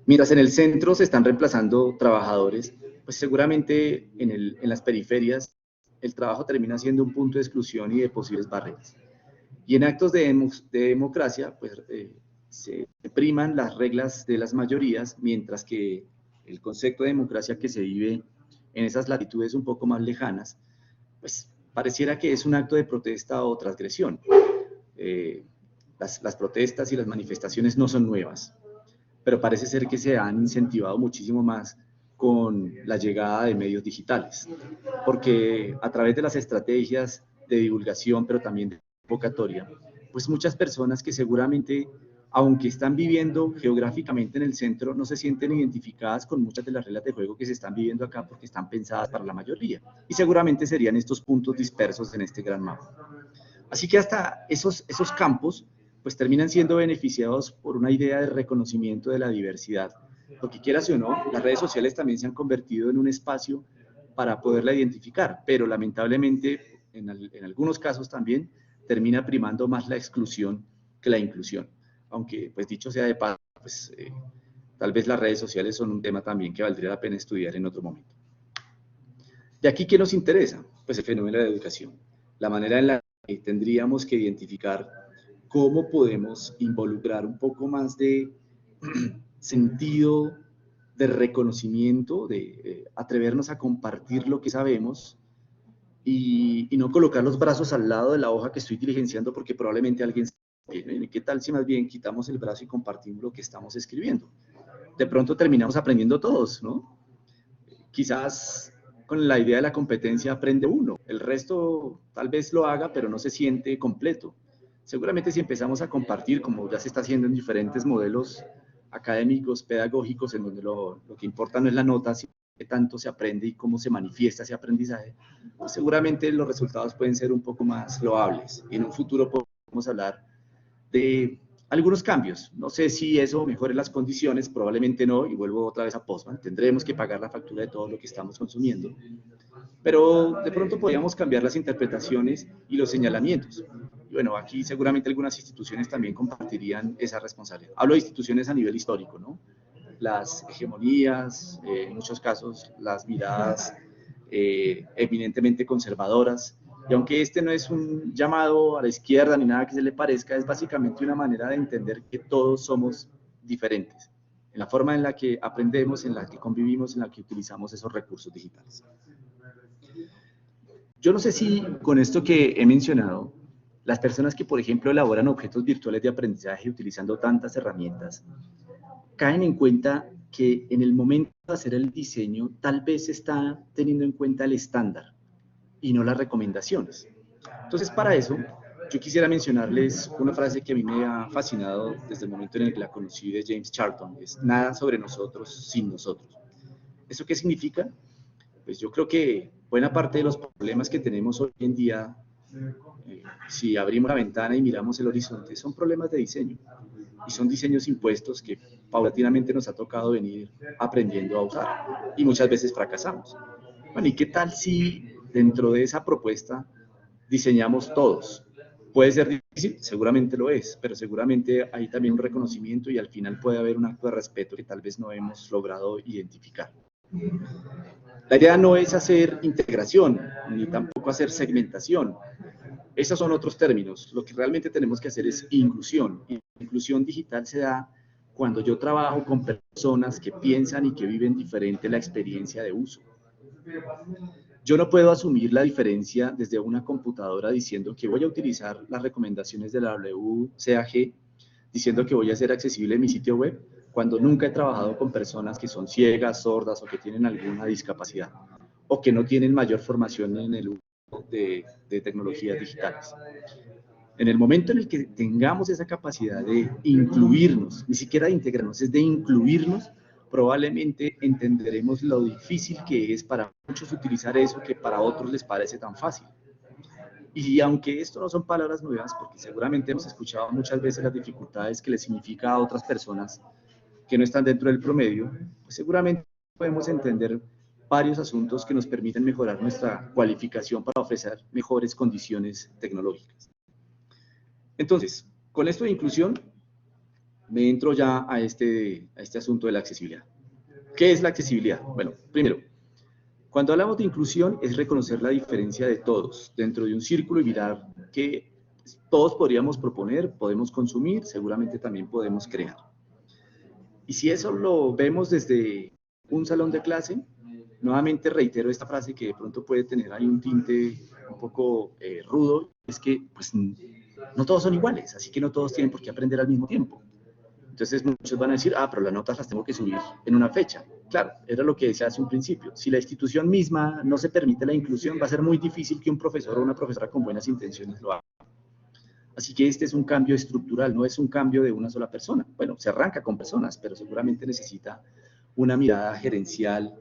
Mientras en el centro se están reemplazando trabajadores, pues seguramente en las periferias el trabajo termina siendo un punto de exclusión y de posibles barreras. Y en actos de democracia, pues se priman las reglas de las mayorías, mientras que el concepto de democracia que se vive en esas latitudes un poco más lejanas, pues pareciera que es un acto de protesta o transgresión. Las protestas y las manifestaciones no son nuevas, pero parece ser que se han incentivado muchísimo más con la llegada de medios digitales, porque a través de las estrategias de divulgación, pero también de convocatoria, pues muchas personas que seguramente, aunque están viviendo geográficamente en el centro, no se sienten identificadas con muchas de las reglas de juego que se están viviendo acá porque están pensadas para la mayoría. Y seguramente serían estos puntos dispersos en este gran mapa. Así que hasta esos campos pues terminan siendo beneficiados por una idea de reconocimiento de la diversidad. Porque quieras o no, las redes sociales también se han convertido en un espacio para poderla identificar, pero lamentablemente en algunos casos también termina primando más la exclusión que la inclusión. Aunque, pues dicho sea de paso, pues, tal vez las redes sociales son un tema también que valdría la pena estudiar en otro momento. ¿Y aquí qué nos interesa? Pues el fenómeno de la educación, la manera en la que tendríamos que identificar cómo podemos involucrar un poco más de sentido de reconocimiento, de atrevernos a compartir lo que sabemos y no colocar los brazos al lado de la hoja que estoy diligenciando porque probablemente alguien sabe. ¿Qué tal si más bien quitamos el brazo y compartimos lo que estamos escribiendo? De pronto terminamos aprendiendo todos, ¿no? Quizás con la idea de la competencia aprende uno, el resto tal vez lo haga, pero no se siente completo. Seguramente si empezamos a compartir, como ya se está haciendo en diferentes modelos académicos, pedagógicos, en donde lo que importa no es la nota, sino qué tanto se aprende y cómo se manifiesta ese aprendizaje, pues seguramente los resultados pueden ser un poco más loables. Y en un futuro podemos hablar de algunos cambios. No sé si eso mejore las condiciones, probablemente no, y vuelvo otra vez a Postman. Tendremos que pagar la factura de todo lo que estamos consumiendo. Pero de pronto podríamos cambiar las interpretaciones y los señalamientos. Y bueno, aquí seguramente algunas instituciones también compartirían esa responsabilidad. Hablo de instituciones a nivel histórico, ¿no? Las hegemonías, en muchos casos las miradas eminentemente conservadoras. Y aunque este no es un llamado a la izquierda ni nada que se le parezca, es básicamente una manera de entender que todos somos diferentes, en la forma en la que aprendemos, en la que convivimos, en la que utilizamos esos recursos digitales. Yo no sé si con esto que he mencionado Las personas que, por ejemplo, elaboran objetos virtuales de aprendizaje utilizando tantas herramientas, caen en cuenta que en el momento de hacer el diseño, tal vez está teniendo en cuenta el estándar y no las recomendaciones. Entonces, para eso, yo quisiera mencionarles una frase que a mí me ha fascinado desde el momento en el que la conocí de James Charlton, es nada sobre nosotros sin nosotros. ¿Eso qué significa? Pues yo creo que buena parte de los problemas que tenemos hoy en día, si abrimos la ventana y miramos el horizonte, son problemas de diseño. Y son diseños impuestos que paulatinamente nos ha tocado venir aprendiendo a usar. Y muchas veces fracasamos. Bueno, ¿y qué tal si dentro de esa propuesta diseñamos todos? ¿Puede ser difícil? Seguramente lo es, pero seguramente hay también un reconocimiento y al final puede haber un acto de respeto que tal vez no hemos logrado identificar. La idea no es hacer integración, ni tampoco hacer segmentación. Esos son otros términos. Lo que realmente tenemos que hacer es inclusión. Y la inclusión digital se da cuando yo trabajo con personas que piensan y que viven diferente la experiencia de uso. Yo no puedo asumir la diferencia desde una computadora diciendo que voy a utilizar las recomendaciones de la WCAG, diciendo que voy a hacer accesible mi sitio web, cuando nunca he trabajado con personas que son ciegas, sordas o que tienen alguna discapacidad, o que no tienen mayor formación en el uso de tecnologías digitales. En el momento en el que tengamos esa capacidad de incluirnos, ni siquiera de integrarnos, es de incluirnos, probablemente entenderemos lo difícil que es para muchos utilizar eso que para otros les parece tan fácil. Y aunque esto no son palabras nuevas, porque seguramente hemos escuchado muchas veces las dificultades que les significa a otras personas que no están dentro del promedio, pues seguramente podemos entender varios asuntos que nos permiten mejorar nuestra cualificación para ofrecer mejores condiciones tecnológicas. Entonces, con esto de inclusión, me entro ya a este asunto de la accesibilidad. ¿Qué es la accesibilidad? Bueno, primero, cuando hablamos de inclusión es reconocer la diferencia de todos dentro de un círculo y mirar que todos podríamos proponer, podemos consumir, seguramente también podemos crear. Y si eso lo vemos desde un salón de clase, nuevamente reitero esta frase que de pronto puede tener ahí un tinte un poco rudo, es que pues, no todos son iguales, así que no todos tienen por qué aprender al mismo tiempo. Entonces muchos van a decir, pero las notas las tengo que subir en una fecha. Claro, era lo que decía hace un principio. Si la institución misma no se permite la inclusión, va a ser muy difícil que un profesor o una profesora con buenas intenciones lo haga. Así que este es un cambio estructural, no es un cambio de una sola persona. Bueno, se arranca con personas, pero seguramente necesita una mirada gerencial,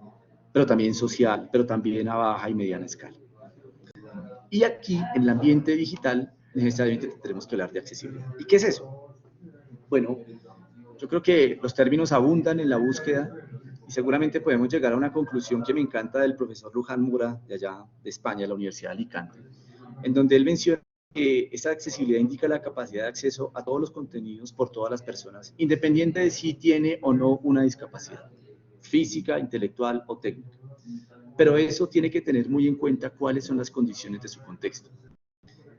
pero también social, pero también a baja y mediana escala. Y aquí, en el ambiente digital, necesariamente tendremos que hablar de accesibilidad. ¿Y qué es eso? Bueno, yo creo que los términos abundan en la búsqueda y seguramente podemos llegar a una conclusión que me encanta del profesor Luján Mura, de allá de España, de la Universidad de Alicante, en donde él menciona que esta accesibilidad indica la capacidad de acceso a todos los contenidos por todas las personas, independiente de si tiene o no una discapacidad física, intelectual o técnica. Pero eso tiene que tener muy en cuenta cuáles son las condiciones de su contexto.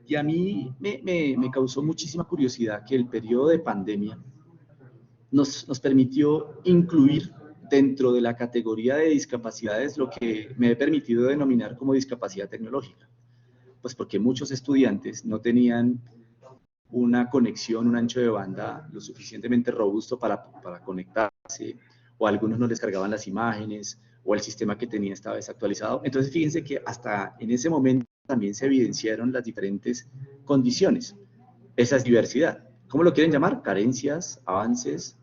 Y a mí me causó muchísima curiosidad que el periodo de pandemia nos permitió incluir dentro de la categoría de discapacidades lo que me he permitido denominar como discapacidad tecnológica. Pues porque muchos estudiantes no tenían una conexión, un ancho de banda lo suficientemente robusto para conectarse, o a algunos no les cargaban las imágenes, o el sistema que tenía estaba desactualizado. Entonces, fíjense que hasta en ese momento también se evidenciaron las diferentes condiciones. Esa es diversidad. ¿Cómo lo quieren llamar? Carencias, avances,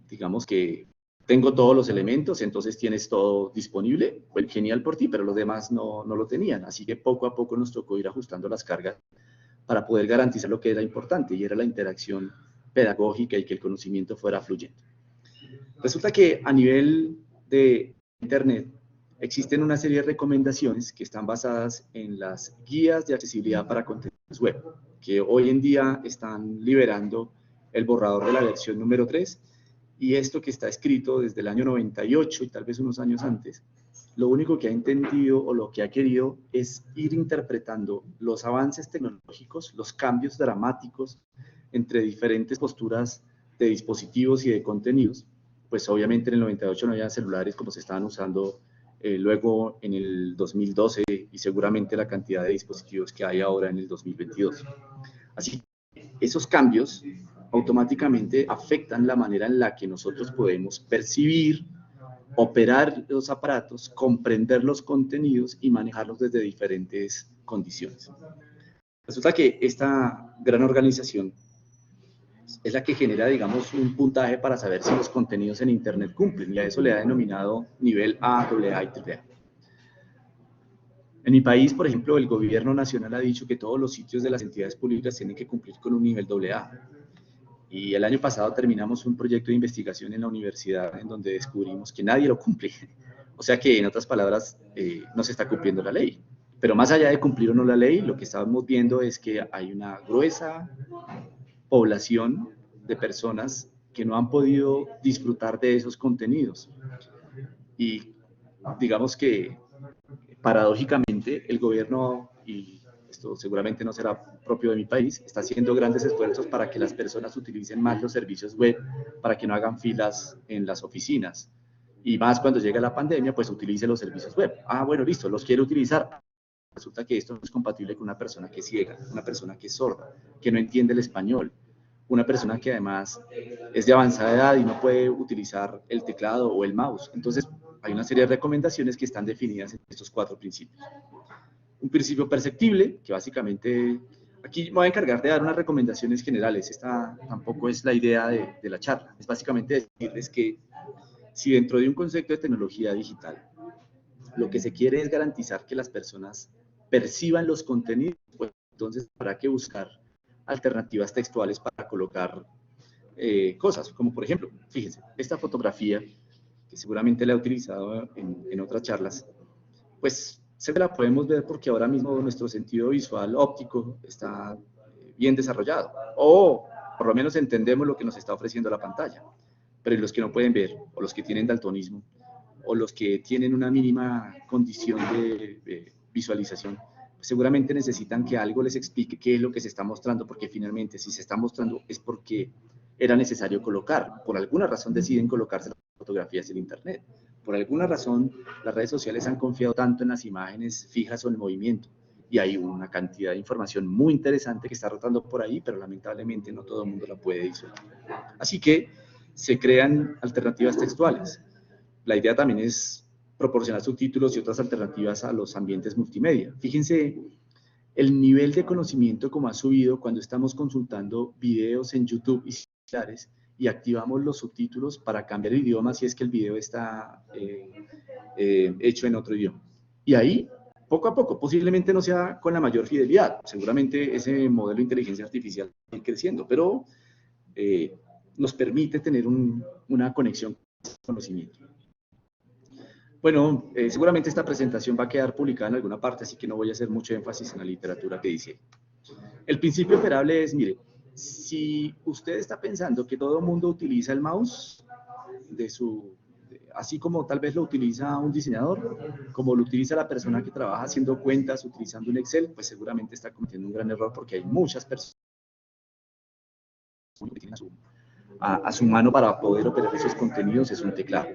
digamos que tengo todos los elementos, entonces tienes todo disponible, pues genial por ti, pero los demás no lo tenían. Así que poco a poco nos tocó ir ajustando las cargas para poder garantizar lo que era importante, y era la interacción pedagógica y que el conocimiento fuera fluyente. Resulta que a nivel de Internet existen una serie de recomendaciones que están basadas en las guías de accesibilidad para contenidos web, que hoy en día están liberando el borrador de la versión número 3, y esto que está escrito desde el año 98 y tal vez unos años antes, lo único que ha entendido o lo que ha querido es ir interpretando los avances tecnológicos, los cambios dramáticos entre diferentes posturas de dispositivos y de contenidos. Pues obviamente en el 98 no había celulares como se estaban usando luego en el 2012 y seguramente la cantidad de dispositivos que hay ahora en el 2022. Así que esos cambios automáticamente afectan la manera en la que nosotros podemos percibir, operar los aparatos, comprender los contenidos y manejarlos desde diferentes condiciones. Resulta que esta gran organización es la que genera, digamos, un puntaje para saber si los contenidos en Internet cumplen, y a eso le ha denominado nivel A, AA y AAA. En mi país, por ejemplo, el gobierno nacional ha dicho que todos los sitios de las entidades públicas tienen que cumplir con un nivel AA. Y el año pasado terminamos un proyecto de investigación en la universidad en donde descubrimos que nadie lo cumple. O sea que, en otras palabras, no se está cumpliendo la ley. Pero más allá de cumplir o no la ley, lo que estamos viendo es que hay una gruesa población de personas que no han podido disfrutar de esos contenidos. Y digamos que, paradójicamente, el gobierno, y esto seguramente no será propio de mi país, está haciendo grandes esfuerzos para que las personas utilicen más los servicios web, para que no hagan filas en las oficinas. Y más cuando llega la pandemia, pues utilice los servicios web. Ah, bueno, listo, los quiero utilizar. Resulta que esto no es compatible con una persona que es ciega, una persona que es sorda, que no entiende el español, una persona que además es de avanzada edad y no puede utilizar el teclado o el mouse. Entonces, hay una serie de recomendaciones que están definidas en estos 4 principios. Un principio perceptible, que básicamente, aquí me voy a encargar de dar unas recomendaciones generales. Esta tampoco es la idea de la charla. Es básicamente decirles que si dentro de un concepto de tecnología digital, lo que se quiere es garantizar que las personas perciban los contenidos, pues entonces habrá que buscar alternativas textuales para colocar cosas, como por ejemplo, fíjense, esta fotografía, que seguramente la he utilizado en otras charlas, pues se la podemos ver porque ahora mismo nuestro sentido visual óptico está bien desarrollado, o por lo menos entendemos lo que nos está ofreciendo la pantalla, pero los que no pueden ver, o los que tienen daltonismo, o los que tienen una mínima condición de visualización, seguramente necesitan que algo les explique qué es lo que se está mostrando, porque finalmente si se está mostrando es porque era necesario colocar. Por alguna razón deciden colocarse las fotografías en Internet. Por alguna razón las redes sociales han confiado tanto en las imágenes fijas o en movimiento. Y hay una cantidad de información muy interesante que está rotando por ahí, pero lamentablemente no todo el mundo la puede disolver. Así que se crean alternativas textuales. La idea también es proporcionar subtítulos y otras alternativas a los ambientes multimedia. Fíjense el nivel de conocimiento como ha subido cuando estamos consultando videos en YouTube y similares y activamos los subtítulos para cambiar el idioma si es que el video está hecho en otro idioma. Y ahí, poco a poco, posiblemente no sea con la mayor fidelidad, seguramente ese modelo de inteligencia artificial va creciendo, pero nos permite tener una conexión con el conocimiento. Bueno, seguramente esta presentación va a quedar publicada en alguna parte, así que no voy a hacer mucho énfasis en la literatura que dice. El principio operable es, mire, si usted está pensando que todo el mundo utiliza el mouse, así como tal vez lo utiliza un diseñador, como lo utiliza la persona que trabaja haciendo cuentas, utilizando un Excel, pues seguramente está cometiendo un gran error porque hay muchas personas que tienen a su mano para poder operar esos contenidos, es un teclado.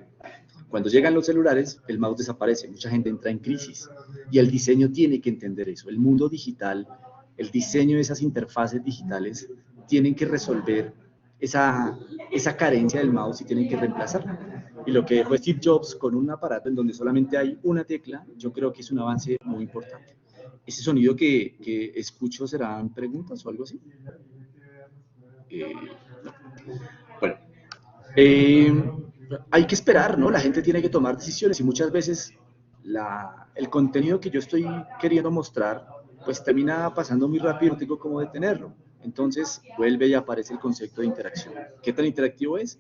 Cuando llegan los celulares, el mouse desaparece, mucha gente entra en crisis y el diseño tiene que entender eso. El mundo digital, el diseño de esas interfaces digitales tienen que resolver esa carencia del mouse y tienen que reemplazarla. Y lo que dejó Steve Jobs con un aparato en donde solamente hay una tecla, yo creo que es un avance muy importante. ¿Ese sonido que escucho serán preguntas o algo así? No. Bueno. Hay que esperar, ¿no? La gente tiene que tomar decisiones y muchas veces el contenido que yo estoy queriendo mostrar, pues termina pasando muy rápido, tengo como detenerlo. Entonces vuelve y aparece el concepto de interacción. ¿Qué tan interactivo es?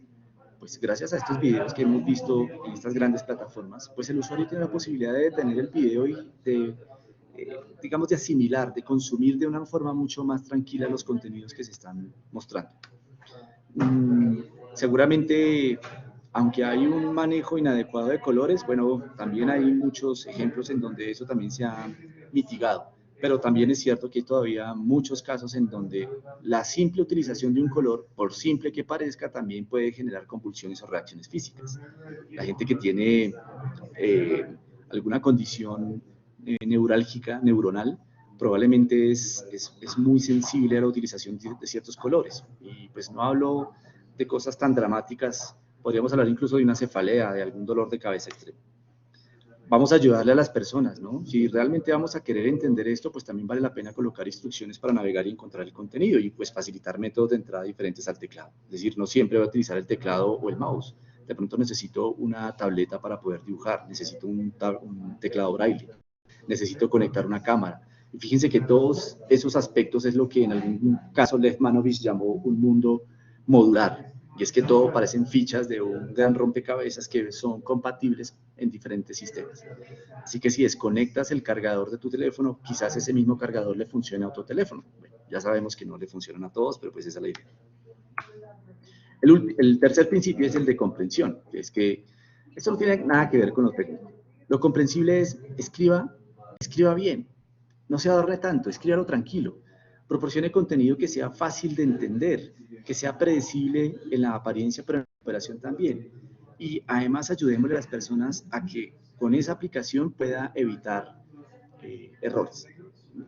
Pues gracias a estos videos que hemos visto en estas grandes plataformas, pues el usuario tiene la posibilidad de detener el video y digamos, de asimilar, de consumir de una forma mucho más tranquila los contenidos que se están mostrando. Seguramente, aunque hay un manejo inadecuado de colores, bueno, también hay muchos ejemplos en donde eso también se ha mitigado, pero también es cierto que hay todavía muchos casos en donde la simple utilización de un color, por simple que parezca, también puede generar convulsiones o reacciones físicas. La gente que tiene alguna condición neurálgica, neuronal, probablemente es muy sensible a la utilización de ciertos colores. Y pues no hablo de cosas tan dramáticas, podríamos hablar incluso de una cefalea, de algún dolor de cabeza extremo. Vamos a ayudarle a las personas, ¿no? Si realmente vamos a querer entender esto, pues también vale la pena colocar instrucciones para navegar y encontrar el contenido y pues facilitar métodos de entrada diferentes al teclado. Es decir, no siempre voy a utilizar el teclado o el mouse. De pronto necesito una tableta para poder dibujar, necesito un teclado braille, necesito conectar una cámara. Y fíjense que todos esos aspectos es lo que en algún caso Lev Manovich llamó un mundo modular. Y es que todo parecen fichas de un gran rompecabezas que son compatibles en diferentes sistemas. Así que si desconectas el cargador de tu teléfono, quizás ese mismo cargador le funcione a otro teléfono. Bueno, ya sabemos que no le funcionan a todos, pero pues esa es la idea. El tercer principio es el de comprensión, que es que esto no tiene nada que ver con lo técnico. Lo comprensible es escriba bien, no se adorne tanto, escríbalo tranquilo. Proporcione contenido que sea fácil de entender, que sea predecible en la apariencia, pero en la operación también. Y además ayudémosle a las personas a que con esa aplicación pueda evitar errores.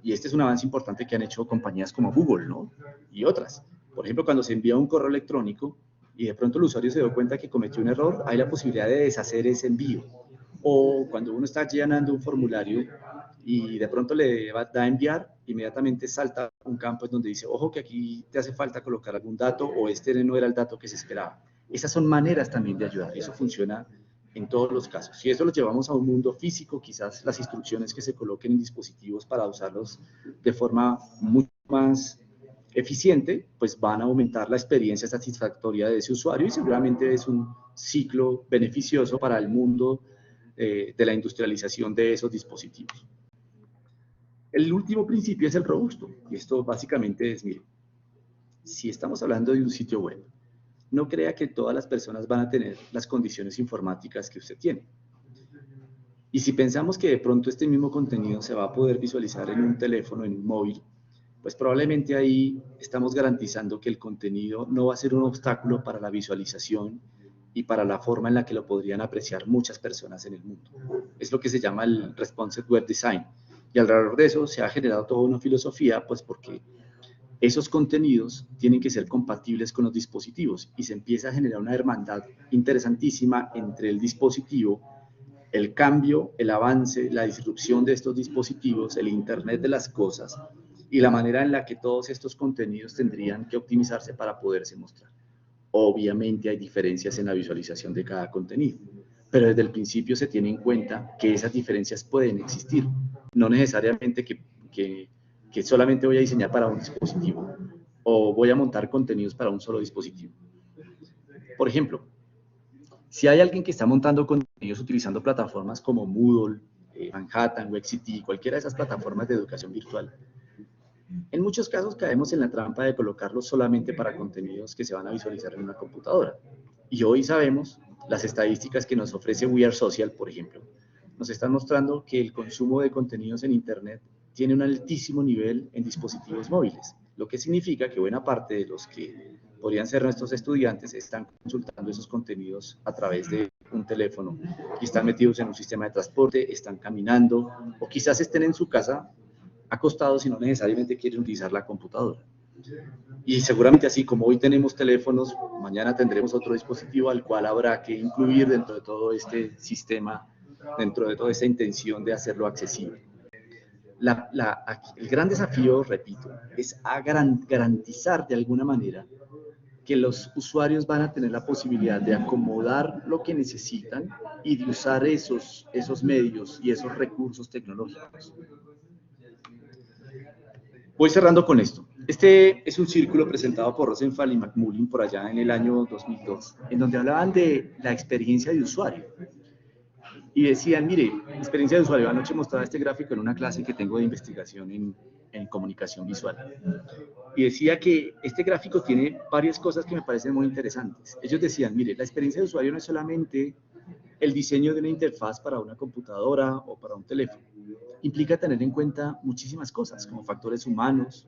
Y este es un avance importante que han hecho compañías como Google, ¿no? Y otras. Por ejemplo, cuando se envía un correo electrónico y de pronto el usuario se dio cuenta que cometió un error, hay la posibilidad de deshacer ese envío. O cuando uno está llenando un formulario y de pronto le da a enviar, inmediatamente salta un campo en donde dice, ojo que aquí te hace falta colocar algún dato o este no era el dato que se esperaba. Esas son maneras también de ayudar y eso funciona en todos los casos. Si eso lo llevamos a un mundo físico, quizás las instrucciones que se coloquen en dispositivos para usarlos de forma mucho más eficiente, pues van a aumentar la experiencia satisfactoria de ese usuario y seguramente es un ciclo beneficioso para el mundo de la industrialización de esos dispositivos. El último principio es el robusto, y esto básicamente es, mire, si estamos hablando de un sitio web, no crea que todas las personas van a tener las condiciones informáticas que usted tiene. Y si pensamos que de pronto este mismo contenido se va a poder visualizar en un teléfono, en un móvil, pues probablemente ahí estamos garantizando que el contenido no va a ser un obstáculo para la visualización y para la forma en la que lo podrían apreciar muchas personas en el mundo. Es lo que se llama el Responsive Web Design. Y alrededor de eso se ha generado toda una filosofía, pues porque esos contenidos tienen que ser compatibles con los dispositivos y se empieza a generar una hermandad interesantísima entre el dispositivo, el cambio, el avance, la disrupción de estos dispositivos, el Internet de las cosas y la manera en la que todos estos contenidos tendrían que optimizarse para poderse mostrar. Obviamente hay diferencias en la visualización de cada contenido, pero desde el principio se tiene en cuenta que esas diferencias pueden existir, no necesariamente que solamente voy a diseñar para un dispositivo o voy a montar contenidos para un solo dispositivo. Por ejemplo, si hay alguien que está montando contenidos utilizando plataformas como Moodle, Manhattan, WebCity, cualquiera de esas plataformas de educación virtual, en muchos casos caemos en la trampa de colocarlos solamente para contenidos que se van a visualizar en una computadora. Y hoy sabemos, las estadísticas que nos ofrece We Are Social, por ejemplo, nos están mostrando que el consumo de contenidos en Internet tiene un altísimo nivel en dispositivos móviles, lo que significa que buena parte de los que podrían ser nuestros estudiantes están consultando esos contenidos a través de un teléfono y están metidos en un sistema de transporte, están caminando o quizás estén en su casa acostados y no necesariamente quieren utilizar la computadora. Y seguramente así como hoy tenemos teléfonos, mañana tendremos otro dispositivo al cual habrá que incluir dentro de todo este sistema, dentro de toda esta intención de hacerlo accesible. El gran desafío, repito, es garantizar de alguna manera que los usuarios van a tener la posibilidad de acomodar lo que necesitan y de usar esos medios y esos recursos tecnológicos. Voy cerrando con esto. Este es un círculo presentado por Rosenfeld y McMullin por allá en el año 2002, en donde hablaban de la experiencia de usuario. Y decían, mire, experiencia de usuario. Anoche mostraba este gráfico en una clase que tengo de investigación en comunicación visual. Y decía que este gráfico tiene varias cosas que me parecen muy interesantes. Ellos decían, mire, la experiencia de usuario no es solamente el diseño de una interfaz para una computadora o para un teléfono. Implica tener en cuenta muchísimas cosas, como factores humanos,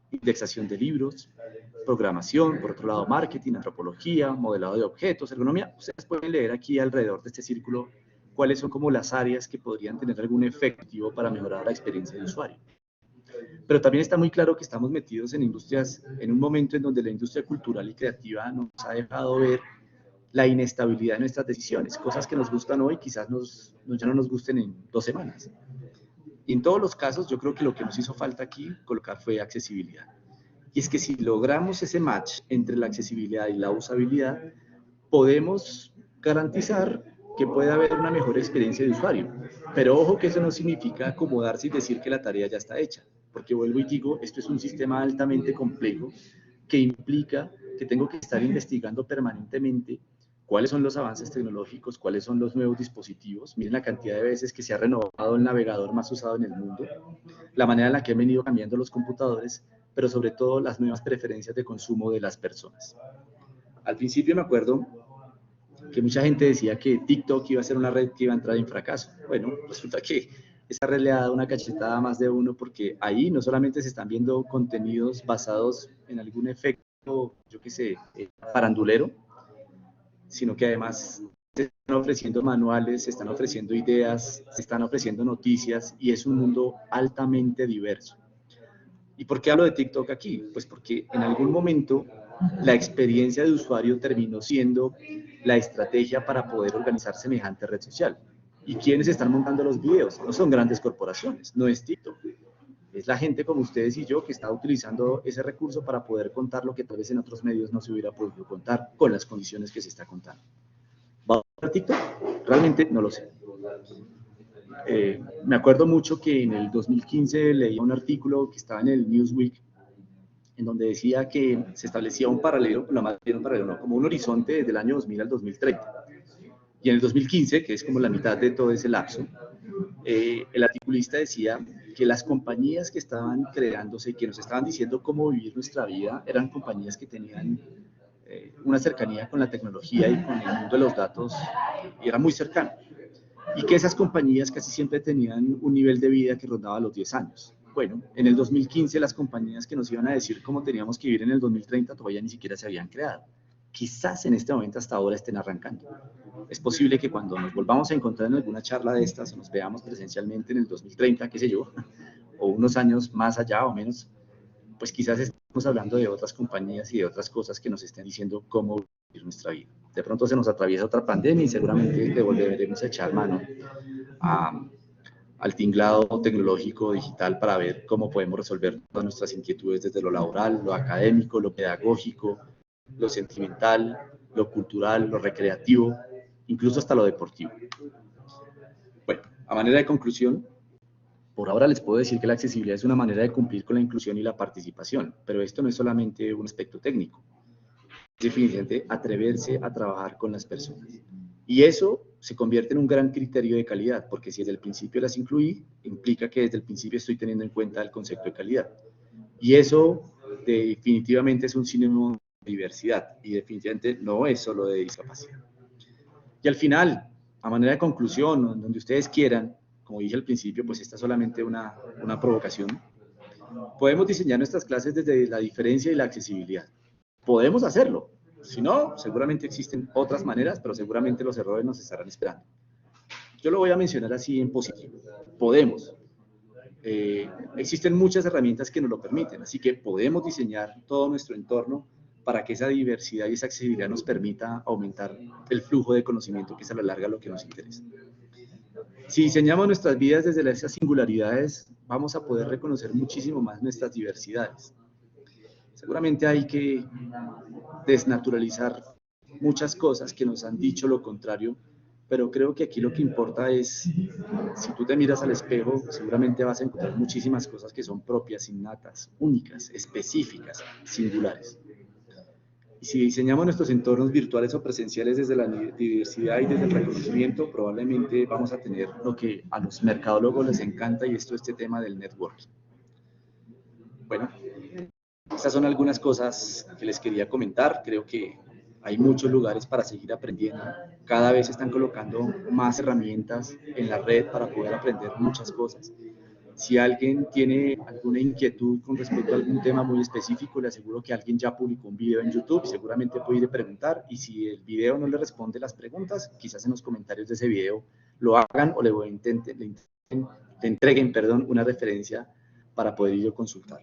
indexación de libros, programación, por otro lado marketing, antropología, modelado de objetos, ergonomía. Ustedes pueden leer aquí alrededor de este círculo cuáles son como las áreas que podrían tener algún efectivo para mejorar la experiencia de usuario. Pero también está muy claro que estamos metidos en industrias, en un momento en donde la industria cultural y creativa nos ha dejado ver la inestabilidad de nuestras decisiones, cosas que nos gustan hoy quizás ya no nos gusten en 2 semanas. Y en todos los casos yo creo que lo que nos hizo falta aquí colocar fue accesibilidad. Y es que si logramos ese match entre la accesibilidad y la usabilidad, podemos garantizar que puede haber una mejor experiencia de usuario. Pero ojo que eso no significa acomodarse y decir que la tarea ya está hecha, porque vuelvo y digo, esto es un sistema altamente complejo que implica que tengo que estar investigando permanentemente cuáles son los avances tecnológicos, cuáles son los nuevos dispositivos. Miren la cantidad de veces que se ha renovado el navegador más usado en el mundo, la manera en la que han venido cambiando los computadores, pero sobre todo las nuevas preferencias de consumo de las personas. Al principio me acuerdo que mucha gente decía que TikTok iba a ser una red que iba a entrar en fracaso. Bueno, resulta que esa red le ha dado una cachetada a más de uno, porque ahí no solamente se están viendo contenidos basados en algún efecto, yo qué sé, farandulero, sino que además se están ofreciendo manuales, se están ofreciendo ideas, se están ofreciendo noticias, y es un mundo altamente diverso. ¿Y por qué hablo de TikTok aquí? Pues porque en algún momento la experiencia de usuario terminó siendo la estrategia para poder organizar semejante red social. ¿Y quiénes están montando los videos? No son grandes corporaciones, no es TikTok. Es la gente como ustedes y yo que está utilizando ese recurso para poder contar lo que tal vez en otros medios no se hubiera podido contar con las condiciones que se está contando. ¿Va a TikTok? Realmente no lo sé. Me acuerdo mucho que en el 2015 leía un artículo que estaba en el Newsweek, en donde decía que se establecía un paralelo, no, como un horizonte desde el año 2000 al 2030. Y en el 2015, que es como la mitad de todo ese lapso, el articulista decía que las compañías que estaban creándose y que nos estaban diciendo cómo vivir nuestra vida eran compañías que tenían una cercanía con la tecnología y con el mundo de los datos, y era muy cercano. Y que esas compañías casi siempre tenían un nivel de vida que rondaba los 10 años. Bueno, en el 2015 las compañías que nos iban a decir cómo teníamos que vivir en el 2030 todavía ni siquiera se habían creado. Quizás en este momento hasta ahora estén arrancando. Es posible que cuando nos volvamos a encontrar en alguna charla de estas o nos veamos presencialmente en el 2030, qué sé yo, o unos años más allá o menos, pues quizás estemos hablando de otras compañías y de otras cosas que nos estén diciendo cómo vivir nuestra vida. De pronto se nos atraviesa otra pandemia y seguramente devolveremos a echar mano al tinglado tecnológico digital para ver cómo podemos resolver todas nuestras inquietudes desde lo laboral, lo académico, lo pedagógico, lo sentimental, lo cultural, lo recreativo, incluso hasta lo deportivo. Bueno, a manera de conclusión, por ahora les puedo decir que la accesibilidad es una manera de cumplir con la inclusión y la participación, pero esto no es solamente un aspecto técnico. Es definitivamente atreverse a trabajar con las personas. Y eso se convierte en un gran criterio de calidad, porque si desde el principio las incluí, implica que desde el principio estoy teniendo en cuenta el concepto de calidad. Y eso definitivamente es un sinónimo de diversidad, y definitivamente no es solo de discapacidad. Y al final, a manera de conclusión, donde ustedes quieran, como dije al principio, pues esta es solamente una provocación, podemos diseñar nuestras clases desde la diferencia y la accesibilidad. Podemos hacerlo. Si no, seguramente existen otras maneras, pero seguramente los errores nos estarán esperando. Yo lo voy a mencionar así en positivo. Podemos. Existen muchas herramientas que nos lo permiten, así que podemos diseñar todo nuestro entorno para que esa diversidad y esa accesibilidad nos permita aumentar el flujo de conocimiento, que es a la larga lo que nos interesa. Si diseñamos nuestras vidas desde esas singularidades, vamos a poder reconocer muchísimo más nuestras diversidades. Seguramente hay que desnaturalizar muchas cosas que nos han dicho lo contrario, pero creo que aquí lo que importa es, si tú te miras al espejo, seguramente vas a encontrar muchísimas cosas que son propias, innatas, únicas, específicas, singulares. Y si diseñamos nuestros entornos virtuales o presenciales desde la diversidad y desde el reconocimiento, probablemente vamos a tener lo que a los mercadólogos les encanta, y esto es este tema del networking. Bueno, estas son algunas cosas que les quería comentar. Creo que hay muchos lugares para seguir aprendiendo. Cada vez se están colocando más herramientas en la red para poder aprender muchas cosas. Si alguien tiene alguna inquietud con respecto a algún tema muy específico, le aseguro que alguien ya publicó un video en YouTube y seguramente puede ir a preguntar. Y si el video no le responde las preguntas, quizás en los comentarios de ese video lo hagan o le entreguen, perdón, una referencia para poder ello consultar.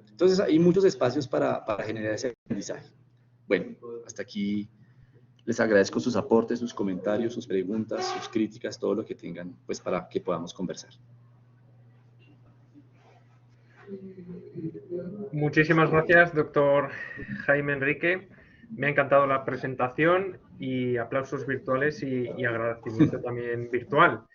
Entonces hay muchos espacios para generar ese aprendizaje. Bueno, hasta aquí les agradezco sus aportes, sus comentarios, sus preguntas, sus críticas, todo lo que tengan, pues para que podamos conversar. Muchísimas gracias, doctor Jaime Enrique. Me ha encantado la presentación y aplausos virtuales y agradecimiento también virtual.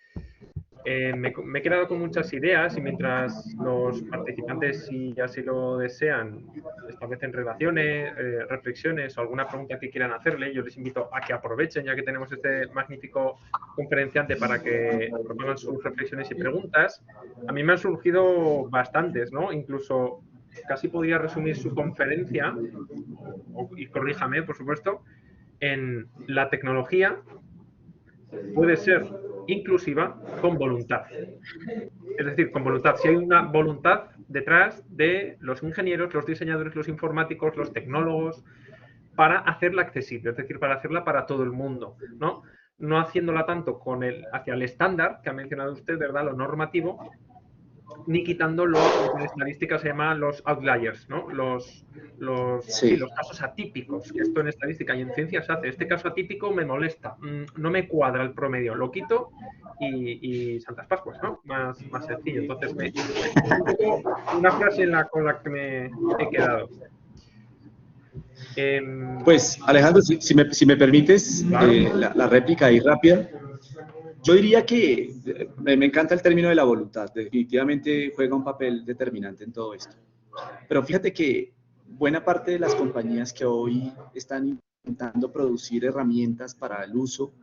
Me he quedado con muchas ideas y mientras los participantes, si así lo desean, establecen relaciones, reflexiones o alguna pregunta que quieran hacerle, yo les invito a que aprovechen, ya que tenemos este magnífico conferenciante, para que propongan sus reflexiones y preguntas. A mí me han surgido bastantes, ¿no? Incluso casi podría resumir su conferencia, y corríjame, por supuesto, en la tecnología puede ser inclusiva con voluntad. Es decir, con voluntad. Si hay una voluntad detrás de los ingenieros, los diseñadores, los informáticos, los tecnólogos, para hacerla accesible, es decir, para hacerla para todo el mundo, ¿no? No haciéndola tanto hacia el estándar que ha mencionado usted, ¿verdad? Lo normativo, ni quitando lo que en estadística se llama los outliers, ¿no? Los casos atípicos, que esto en estadística y en ciencia se hace. Este caso atípico me molesta, no me cuadra el promedio, lo quito y Santas Pascuas, ¿no? Más sencillo. Entonces, una frase con la que me he quedado. Pues, Alejandro, si me permites, claro. la réplica ahí rápida. Yo diría que me encanta el término de la voluntad, definitivamente juega un papel determinante en todo esto. Pero fíjate que buena parte de las compañías que hoy están intentando producir herramientas para el uso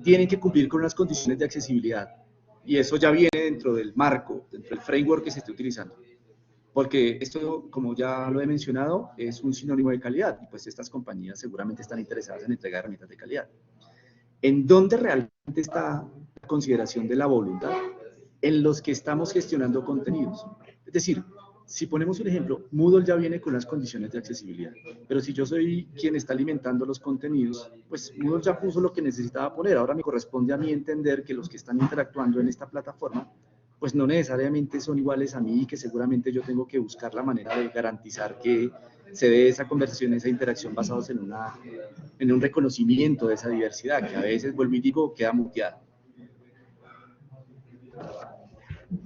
tienen que cumplir con unas condiciones de accesibilidad. Y eso ya viene dentro del marco, dentro del framework que se está utilizando. Porque esto, como ya lo he mencionado, es un sinónimo de calidad. Y pues estas compañías seguramente están interesadas en entregar herramientas de calidad. ¿En dónde realmente está la consideración de la voluntad? En los que estamos gestionando contenidos. Es decir, si ponemos un ejemplo, Moodle ya viene con las condiciones de accesibilidad, pero si yo soy quien está alimentando los contenidos, pues Moodle ya puso lo que necesitaba poner. Ahora me corresponde a mí entender que los que están interactuando en esta plataforma, pues no necesariamente son iguales a mí y que seguramente yo tengo que buscar la manera de garantizar que se dé esa conversación, esa interacción basados en un reconocimiento de esa diversidad, que a veces, vuelvo y digo, queda muteada.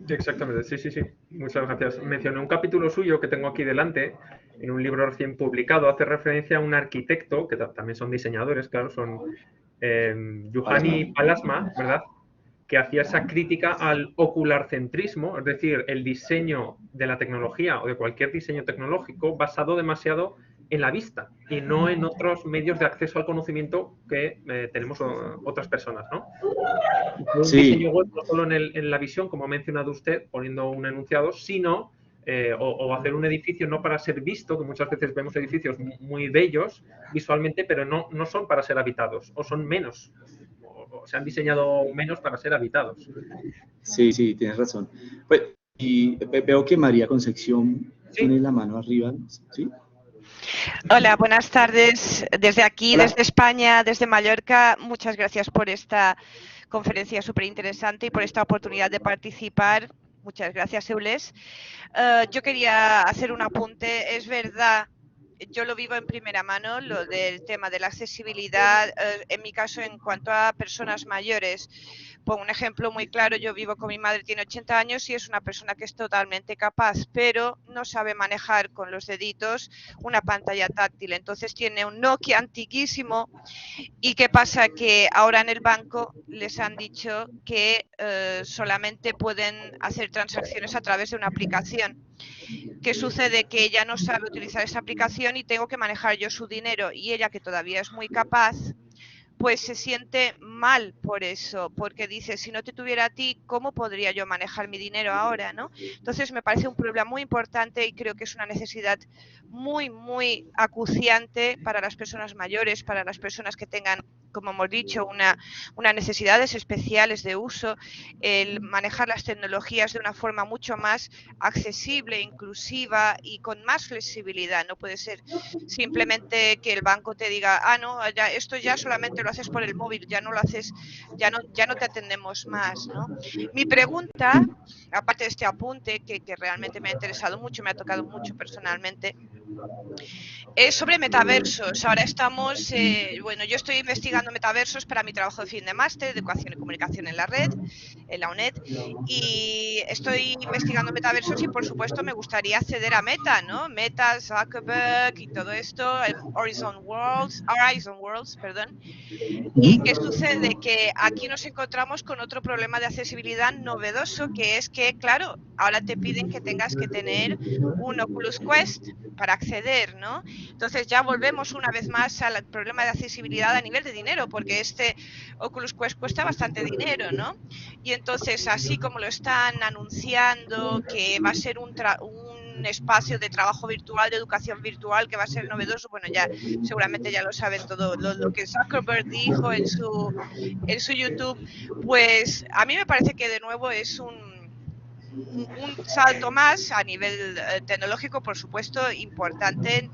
Exactamente, sí. Muchas gracias. Mencioné un capítulo suyo que tengo aquí delante, en un libro recién publicado. Hace referencia a un arquitecto, que también son diseñadores, claro, son Juhani Pallasmaa, ¿verdad? Que hacía esa crítica al ocularcentrismo, es decir, el diseño de la tecnología o de cualquier diseño tecnológico basado demasiado en la vista y no en otros medios de acceso al conocimiento que tenemos otras personas, ¿no? Un diseño web no solo en la visión, como ha mencionado usted, poniendo un enunciado, sino o hacer un edificio no para ser visto, que muchas veces vemos edificios muy bellos visualmente, pero no son para ser habitados, o son menos, o se han diseñado menos para ser habitados. Sí, tienes razón. Pues, y veo que María Concepción tiene la mano arriba, ¿sí? Hola, buenas tardes. Desde aquí, desde España, desde Mallorca, muchas gracias por esta conferencia súper interesante y por esta oportunidad de participar. Muchas gracias, Eules. Yo quería hacer un apunte. Es verdad, yo lo vivo en primera mano, lo del tema de la accesibilidad, en mi caso, en cuanto a personas mayores. Pongo un ejemplo muy claro, yo vivo con mi madre, tiene 80 años y es una persona que es totalmente capaz, pero no sabe manejar con los deditos una pantalla táctil. Entonces tiene un Nokia antiquísimo. ¿Y qué pasa? Que ahora en el banco les han dicho que solamente pueden hacer transacciones a través de una aplicación. ¿Qué sucede? Que ella no sabe utilizar esa aplicación y tengo que manejar yo su dinero, y ella, que todavía es muy capaz, pues se siente mal por eso, porque dice, si no te tuviera a ti, ¿cómo podría yo manejar mi dinero ahora, ¿no? Entonces me parece un problema muy importante y creo que es una necesidad muy, muy acuciante para las personas mayores, para las personas que tengan como hemos dicho, unas necesidades especiales de uso, el manejar las tecnologías de una forma mucho más accesible, inclusiva y con más flexibilidad. No puede ser simplemente que el banco te diga, ah, no, ya, esto ya solamente lo haces por el móvil, ya no lo haces, ya no te atendemos más, ¿no? Mi pregunta, aparte de este apunte que realmente me ha interesado mucho, me ha tocado mucho personalmente, es sobre metaversos. Ahora estamos, bueno, yo estoy investigando metaversos para mi trabajo de fin de máster de Educación y Comunicación en la Red, en la UNED, y estoy investigando metaversos y por supuesto me gustaría acceder a Meta, ¿no? Meta, Zuckerberg y todo esto, Horizon Worlds, perdón. ¿Y qué sucede? Que aquí nos encontramos con otro problema de accesibilidad novedoso, que es que, claro, ahora te piden que tengas que tener un Oculus Quest para acceder, ¿no? Entonces ya volvemos una vez más al problema de accesibilidad a nivel de dinero, porque este Oculus Quest cuesta bastante dinero, ¿no? Y entonces, así como lo están anunciando, que va a ser un espacio de trabajo virtual, de educación virtual, que va a ser novedoso, bueno, ya seguramente ya lo saben todo lo que Zuckerberg dijo en su YouTube, pues a mí me parece que de nuevo es un salto más a nivel tecnológico, por supuesto, importante,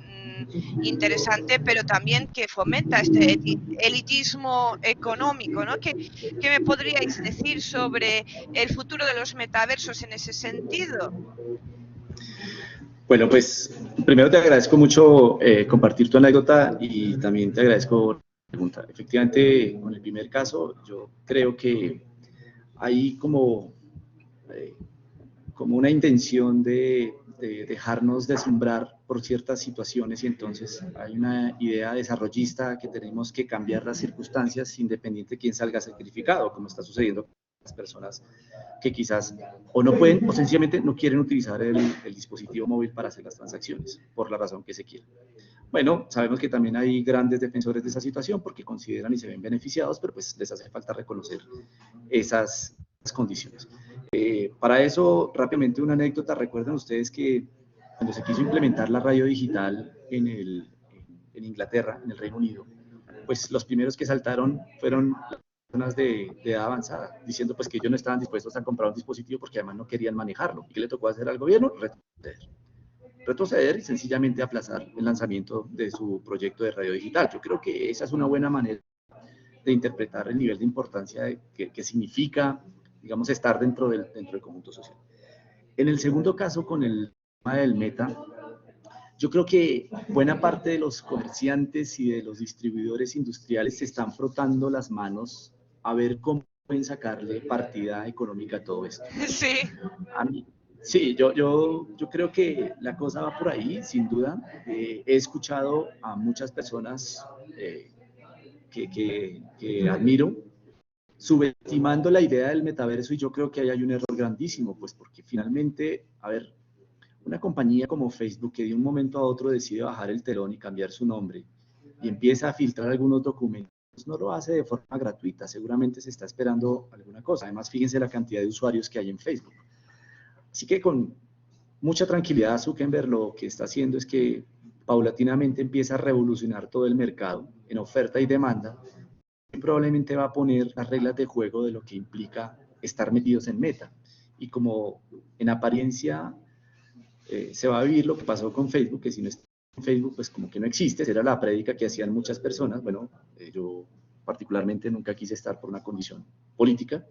interesante, pero también que fomenta este elitismo económico, ¿no? ¿Qué me podríais decir sobre el futuro de los metaversos en ese sentido? Bueno, pues primero te agradezco mucho compartir tu anécdota y también te agradezco la pregunta. Efectivamente, con el primer caso, yo creo que hay como una intención de dejarnos deslumbrar por ciertas situaciones y entonces hay una idea desarrollista que tenemos que cambiar las circunstancias independiente de quién salga sacrificado, como está sucediendo con las personas que quizás o no pueden o sencillamente no quieren utilizar el dispositivo móvil para hacer las transacciones, por la razón que se quiera. Bueno, sabemos que también hay grandes defensores de esa situación porque consideran y se ven beneficiados, pero pues les hace falta reconocer esas condiciones. Para eso, rápidamente una anécdota. Recuerden ustedes que cuando se quiso implementar la radio digital en Inglaterra, en el Reino Unido, pues los primeros que saltaron fueron personas de edad avanzada, diciendo pues que ellos no estaban dispuestos a comprar un dispositivo porque además no querían manejarlo. ¿Y qué le tocó hacer al gobierno? Retroceder y sencillamente aplazar el lanzamiento de su proyecto de radio digital. Yo creo que esa es una buena manera de interpretar el nivel de importancia que significa, digamos, estar dentro del conjunto social. En el segundo caso, con el tema del Meta, yo creo que buena parte de los comerciantes y de los distribuidores industriales se están frotando las manos a ver cómo pueden sacarle partida económica a todo esto. Sí. A mí, sí, yo creo que la cosa va por ahí, sin duda. He escuchado a muchas personas que admiro subestimando la idea del metaverso y yo creo que ahí hay un error grandísimo, pues porque finalmente, a ver, una compañía como Facebook que de un momento a otro decide bajar el telón y cambiar su nombre y empieza a filtrar algunos documentos, no lo hace de forma gratuita, seguramente se está esperando alguna cosa. Además, fíjense la cantidad de usuarios que hay en Facebook. Así que con mucha tranquilidad Zuckerberg lo que está haciendo es que paulatinamente empieza a revolucionar todo el mercado en oferta y demanda y probablemente va a poner las reglas de juego de lo que implica estar metidos en Meta. Y como en apariencia se va a vivir lo que pasó con Facebook, que si no está en Facebook, pues como que no existe, esa era la prédica que hacían muchas personas. Bueno, yo particularmente nunca quise estar por una condición política,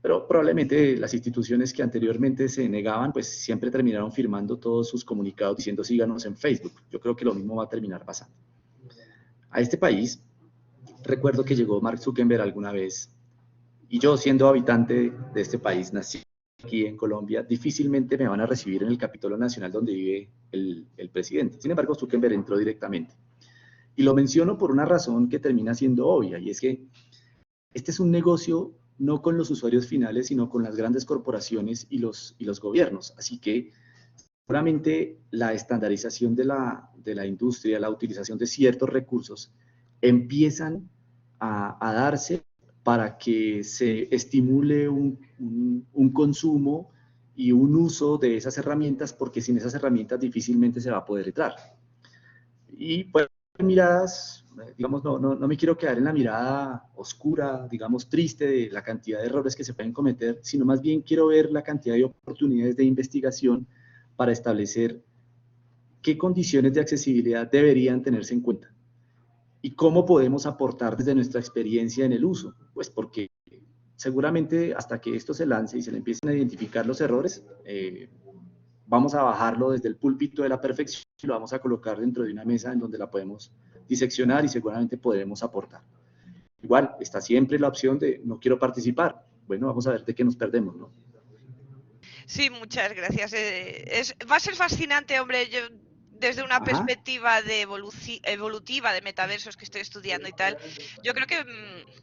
pero probablemente las instituciones que anteriormente se negaban, pues siempre terminaron firmando todos sus comunicados diciendo síganos en Facebook. Yo creo que lo mismo va a terminar pasando. A este país, recuerdo que llegó Mark Zuckerberg alguna vez, y yo siendo habitante de este país, nací aquí en Colombia, difícilmente me van a recibir en el Capitolio Nacional donde vive el presidente. Sin embargo, Zuckerberg entró directamente. Y lo menciono por una razón que termina siendo obvia, y es que este es un negocio no con los usuarios finales, sino con las grandes corporaciones y los gobiernos. Así que seguramente la estandarización de la industria, la utilización de ciertos recursos, empiezan a darse para que se estimule un consumo y un uso de esas herramientas, porque sin esas herramientas difícilmente se va a poder entrar. Y pues miradas digamos, no me quiero quedar en la mirada oscura, digamos, triste de la cantidad de errores que se pueden cometer, sino más bien quiero ver la cantidad de oportunidades de investigación para establecer qué condiciones de accesibilidad deberían tenerse en cuenta y cómo podemos aportar desde nuestra experiencia en el uso. Pues porque seguramente hasta que esto se lance y se le empiecen a identificar los errores, vamos a bajarlo desde el púlpito de la perfección y lo vamos a colocar dentro de una mesa en donde la podemos diseccionar y seguramente podremos aportar. Igual, está siempre la opción de no quiero participar. Bueno, vamos a ver de qué nos perdemos, ¿no? Sí, muchas gracias. Va a ser fascinante, hombre. Yo, desde una perspectiva de evolutiva de metaversos que estoy estudiando y tal, yo creo que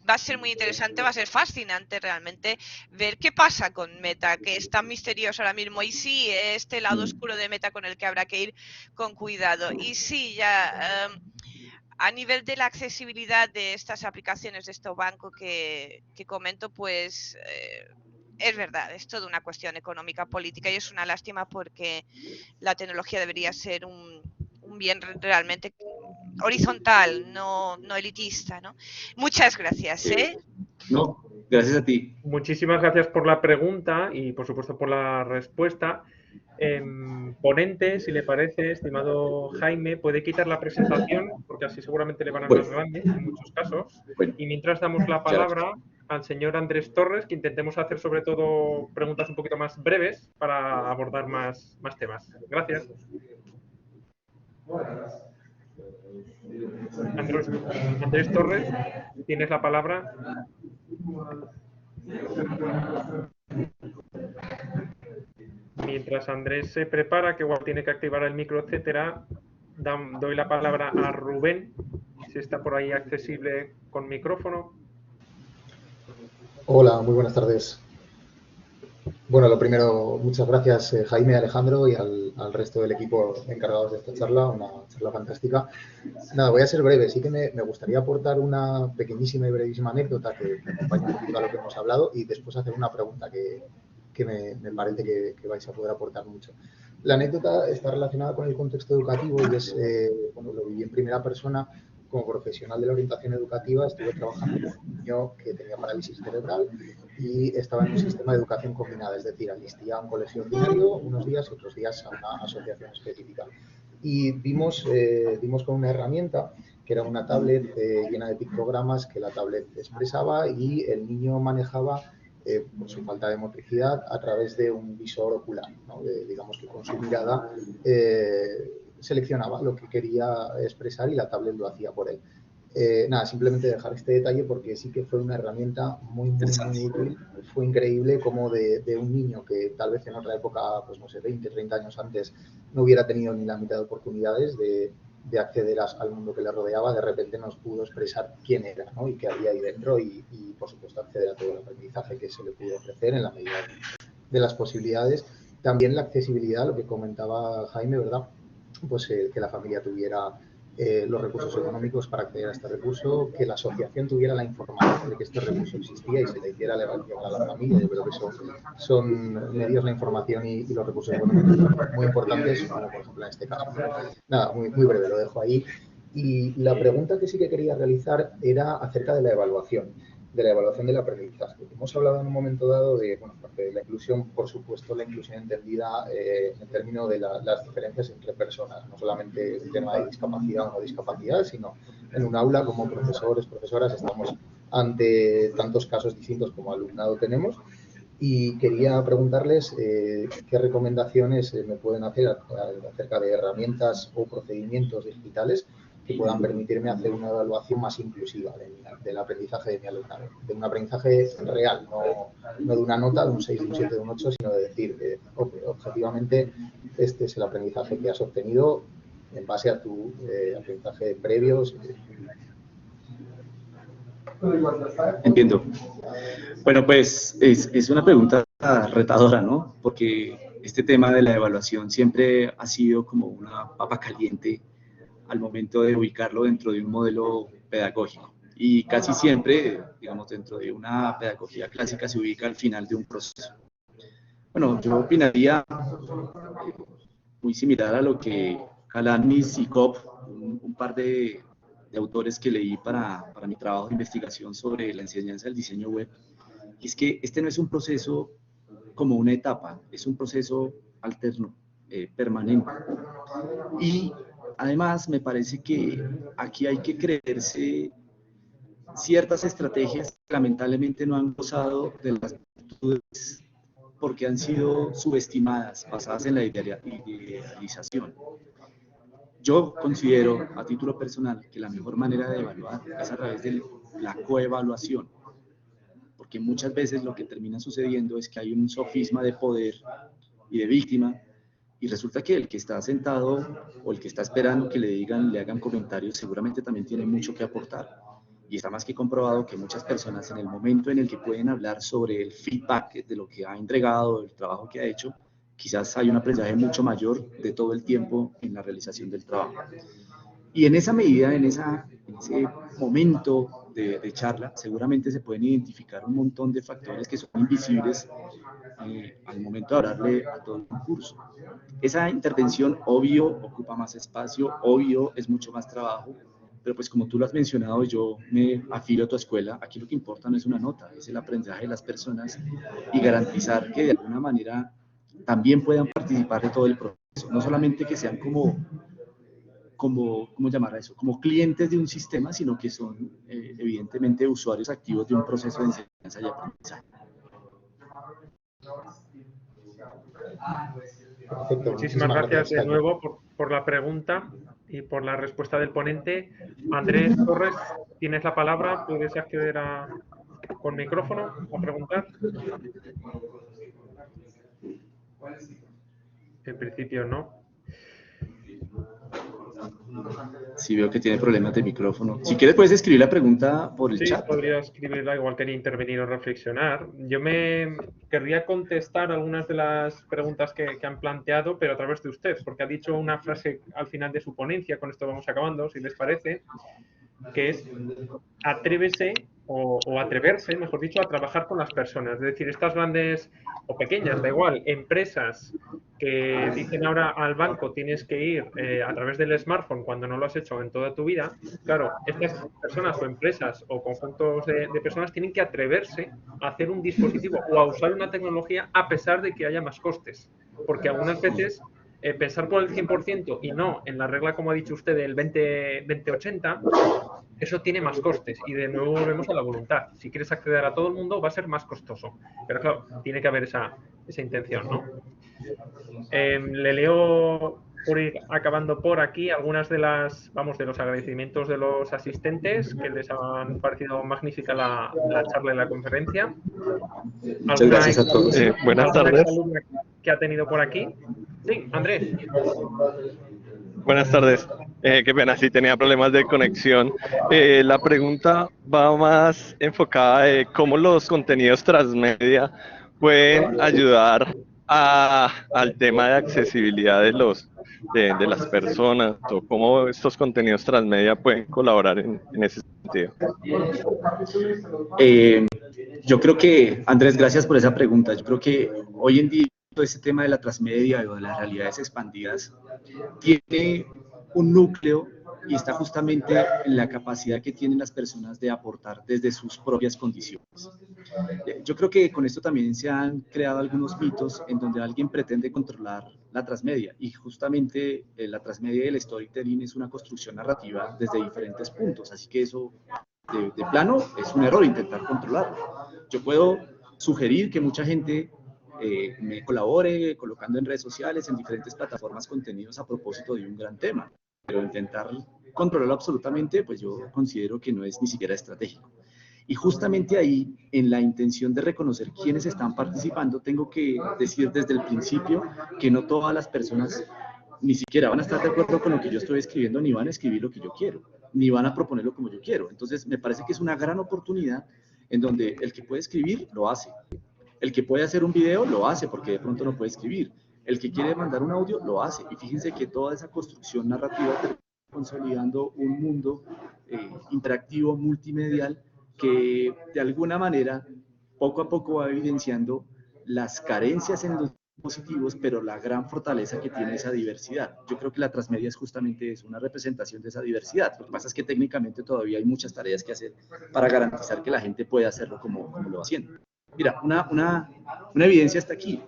va a ser muy interesante, va a ser fascinante realmente ver qué pasa con Meta, que es tan misterioso ahora mismo. Y sí, este lado oscuro de Meta con el que habrá que ir con cuidado. Y sí, ya a nivel de la accesibilidad de estas aplicaciones de este banco que comento, pues es verdad, es toda una cuestión económica, política, y es una lástima porque la tecnología debería ser un bien realmente horizontal, no elitista, ¿no? Muchas gracias, ¿eh? No, gracias a ti. Muchísimas gracias por la pregunta y, por supuesto, por la respuesta. Ponente, si le parece, estimado Jaime, puede quitar la presentación, porque así seguramente le van a más grande en muchos casos. Y mientras damos la palabra al señor Andrés Torres, que intentemos hacer sobre todo preguntas un poquito más breves para abordar más temas. Gracias. Andrés Torres, tienes la palabra. Mientras Andrés se prepara, que igual tiene que activar el micro, etcétera, doy la palabra a Rubén, si está por ahí accesible con micrófono. Hola, muy buenas tardes. Bueno, lo primero, muchas gracias Jaime, Alejandro y al resto del equipo encargados de esta charla, una charla fantástica. Nada, voy a ser breve, sí que me gustaría aportar una pequeñísima y brevísima anécdota que me acompaña un poquito a lo que hemos hablado y después hacer una pregunta que me parece que vais a poder aportar mucho. La anécdota está relacionada con el contexto educativo y es, bueno, lo viví en primera persona. Como profesional de la orientación educativa estuve trabajando con un niño que tenía parálisis cerebral y estaba en un sistema de educación combinada, es decir, asistía a un colegio ordinario unos días y otros días a una asociación específica. Y vimos con una herramienta que era una tablet llena de pictogramas que la tablet expresaba y el niño manejaba por su falta de motricidad a través de un visor ocular, ¿no? Digamos que con su mirada seleccionaba lo que quería expresar y la tablet lo hacía por él. Nada, simplemente dejar este detalle porque sí que fue una herramienta muy útil. Fue increíble como de un niño que tal vez en otra época, pues no sé, 20, 30 años antes, no hubiera tenido ni la mitad de oportunidades de acceder al mundo que le rodeaba, de repente nos pudo expresar quién era, ¿no? Y qué había ahí dentro y, por supuesto, acceder a todo el aprendizaje que se le pudo ofrecer en la medida de las posibilidades. También la accesibilidad, lo que comentaba Jaime, ¿verdad? Pues que la familia tuviera los recursos económicos para acceder a este recurso, que la asociación tuviera la información de que este recurso existía y se le hiciera legal a la familia. Yo creo que son medios, la información y los recursos económicos muy importantes, como por ejemplo en este caso. Nada, muy breve, lo dejo ahí. Y la pregunta que sí que quería realizar era acerca de la evaluación del aprendizaje. Hemos hablado en un momento dado de, bueno, parte de la inclusión, por supuesto, la inclusión entendida en términos de las diferencias entre personas, no solamente el tema de discapacidad o no discapacidad, sino en un aula como profesores, profesoras, estamos ante tantos casos distintos como alumnado tenemos. Y quería preguntarles qué recomendaciones me pueden hacer acerca de herramientas o procedimientos digitales que puedan permitirme hacer una evaluación más inclusiva del aprendizaje de mi alumnado, de un aprendizaje real, no de una nota, de un 6, de un 7, de un 8, sino de decir, objetivamente, este es el aprendizaje que has obtenido en base a tu aprendizaje previos. Entiendo. Bueno, pues es una pregunta retadora, ¿no? Porque este tema de la evaluación siempre ha sido como una papa caliente al momento de ubicarlo dentro de un modelo pedagógico. Y casi siempre, digamos, dentro de una pedagogía clásica se ubica al final de un proceso. Bueno, yo opinaría muy similar a lo que Alanis y Cobb, un par de de autores que leí para mi trabajo de investigación sobre la enseñanza del diseño web. Y es que este no es un proceso como una etapa, es un proceso alterno, permanente. Y además me parece que aquí hay que creerse ciertas estrategias que lamentablemente no han gozado de las virtudes porque han sido subestimadas, basadas en la idealización. Yo considero, a título personal, que la mejor manera de evaluar es a través de la coevaluación, porque muchas veces lo que termina sucediendo es que hay un sofisma de poder y de víctima, y resulta que el que está sentado o el que está esperando que le hagan comentarios, seguramente también tiene mucho que aportar. Y está más que comprobado que muchas personas, en el momento en el que pueden hablar sobre el feedback de lo que ha entregado, del trabajo que ha hecho, quizás hay un aprendizaje mucho mayor de todo el tiempo en la realización del trabajo. Y en esa medida, en ese momento de charla, seguramente se pueden identificar un montón de factores que son invisibles al momento de hablarle a todo el curso. Esa intervención, obvio, ocupa más espacio, obvio, es mucho más trabajo, pero pues como tú lo has mencionado, yo me afilo a tu escuela. Aquí lo que importa no es una nota, es el aprendizaje de las personas y garantizar que de alguna manera también puedan participar de todo el proceso, no solamente que sean ¿cómo llamar a eso? Como clientes de un sistema, sino que son evidentemente usuarios activos de un proceso de enseñanza y aprendizaje. Perfecto. Muchísimas gracias de nuevo por la pregunta y por la respuesta del ponente. Andrés Torres, tienes la palabra, puedes acceder con micrófono a preguntar. En principio no. Sí, veo que tiene problemas de micrófono. Si quieres, puedes escribir la pregunta por el chat. Sí, podría escribirla, igual quería intervenir o reflexionar. Yo me querría contestar algunas de las preguntas que han planteado, pero a través de usted, porque ha dicho una frase al final de su ponencia, con esto vamos acabando, si les parece, que es atrévese o atreverse, mejor dicho, a trabajar con las personas. Es decir, estas grandes o pequeñas, da igual, empresas que dicen ahora al banco tienes que ir a través del smartphone cuando no lo has hecho en toda tu vida. Claro, estas personas o empresas o conjuntos de personas tienen que atreverse a hacer un dispositivo o a usar una tecnología a pesar de que haya más costes. Porque algunas veces pensar por el 100% y no en la regla, como ha dicho usted, del 20-80, eso tiene más costes y de nuevo volvemos a la voluntad. Si quieres acceder a todo el mundo va a ser más costoso, pero claro, tiene que haber esa intención, ¿no? Le leo, por ir acabando por aquí, algunas de los agradecimientos de los asistentes que les han parecido magnífica la charla y la conferencia. Muchas gracias a todos. Buenas tardes. Que ha tenido por aquí. Sí, Andrés. Buenas tardes. Qué pena, sí tenía problemas de conexión. La pregunta va más enfocada en cómo los contenidos transmedia pueden ayudar al tema de accesibilidad de las personas, o cómo estos contenidos transmedia pueden colaborar en ese sentido. Yo creo que, Andrés, gracias por esa pregunta. Yo creo que hoy en día todo este tema de la transmedia o de las realidades expandidas tiene un núcleo y está justamente en la capacidad que tienen las personas de aportar desde sus propias condiciones. Yo creo que con esto también se han creado algunos mitos en donde alguien pretende controlar la transmedia, y justamente la transmedia y el storytelling es una construcción narrativa desde diferentes puntos, así que eso de plano es un error intentar controlarlo. Yo puedo sugerir que mucha gente me colabore colocando en redes sociales, en diferentes plataformas, contenidos a propósito de un gran tema, pero intentar controlarlo absolutamente, pues yo considero que no es ni siquiera estratégico. Y justamente ahí, en la intención de reconocer quiénes están participando, tengo que decir desde el principio que no todas las personas ni siquiera van a estar de acuerdo con lo que yo estoy escribiendo, ni van a escribir lo que yo quiero, ni van a proponerlo como yo quiero. Entonces, me parece que es una gran oportunidad en donde el que puede escribir, lo hace. El que puede hacer un video, lo hace, porque de pronto no puede escribir. El que quiere mandar un audio, lo hace. Y fíjense que toda esa construcción narrativa termina consolidando un mundo interactivo, multimedial, que de alguna manera, poco a poco va evidenciando las carencias en los dispositivos, pero la gran fortaleza que tiene esa diversidad. Yo creo que la transmedia es justamente eso, una representación de esa diversidad. Lo que pasa es que técnicamente todavía hay muchas tareas que hacer para garantizar que la gente pueda hacerlo como lo va haciendo. Mira, una evidencia está aquí.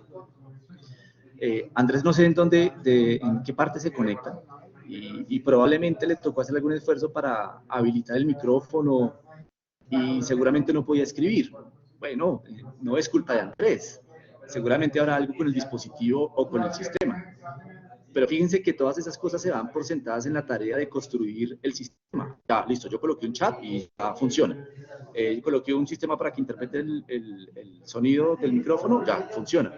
Andrés no sé en qué parte se conecta y probablemente le tocó hacer algún esfuerzo para habilitar el micrófono y seguramente no podía escribir. Bueno, no es culpa de Andrés. Seguramente habrá algo con el dispositivo o con el sistema. Pero fíjense que todas esas cosas se dan por sentadas en la tarea de construir el sistema. Ya, listo, yo coloqué un chat y ya funciona. Yo coloqué un sistema para que interprete el sonido del micrófono, ya funciona.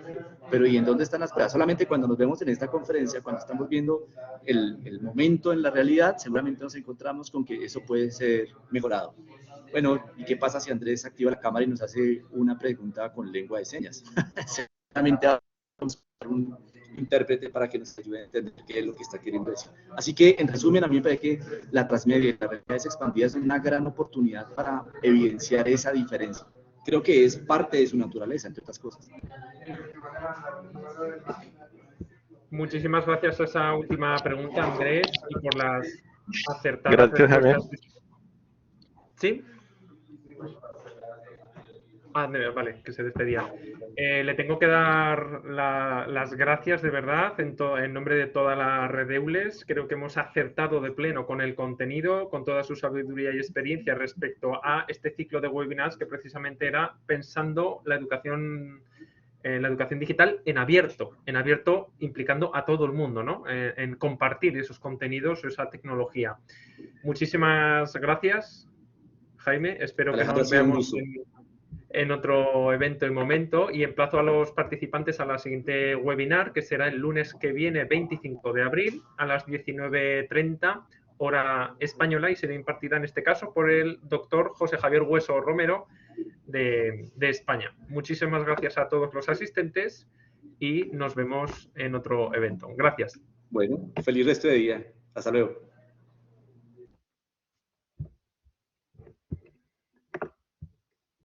Pero ¿y en dónde están las pruebas? Solamente cuando nos vemos en esta conferencia, cuando estamos viendo el momento en la realidad, seguramente nos encontramos con que eso puede ser mejorado. Bueno, ¿y qué pasa si Andrés activa la cámara y nos hace una pregunta con lengua de señas? Seguramente vamos a un intérprete para que nos ayude a entender qué es lo que está queriendo decir. Así que, en resumen, a mí me parece que la transmedia y las realidades expandidas es una gran oportunidad para evidenciar esa diferencia. Creo que es parte de su naturaleza, entre otras cosas. Muchísimas gracias a esa última pregunta, Andrés, y por las acertadas Gracias, Javier. ¿Sí? Ah, vale, que se despedía. Le tengo que dar las gracias de verdad en nombre de toda la red EULES. Creo que hemos acertado de pleno con el contenido, con toda su sabiduría y experiencia respecto a este ciclo de webinars que precisamente era pensando la educación digital en abierto implicando a todo el mundo, ¿no? En compartir esos contenidos, esa tecnología. Muchísimas gracias, Jaime. Espero que nos veamos en otro evento y momento, y emplazo a los participantes a la siguiente webinar, que será el lunes que viene, 25 de abril, a las 19:30, hora española, y se impartirá en este caso por el doctor José Javier Hueso Romero de España. Muchísimas gracias a todos los asistentes y nos vemos en otro evento. Gracias. Bueno, feliz resto de día. Hasta luego.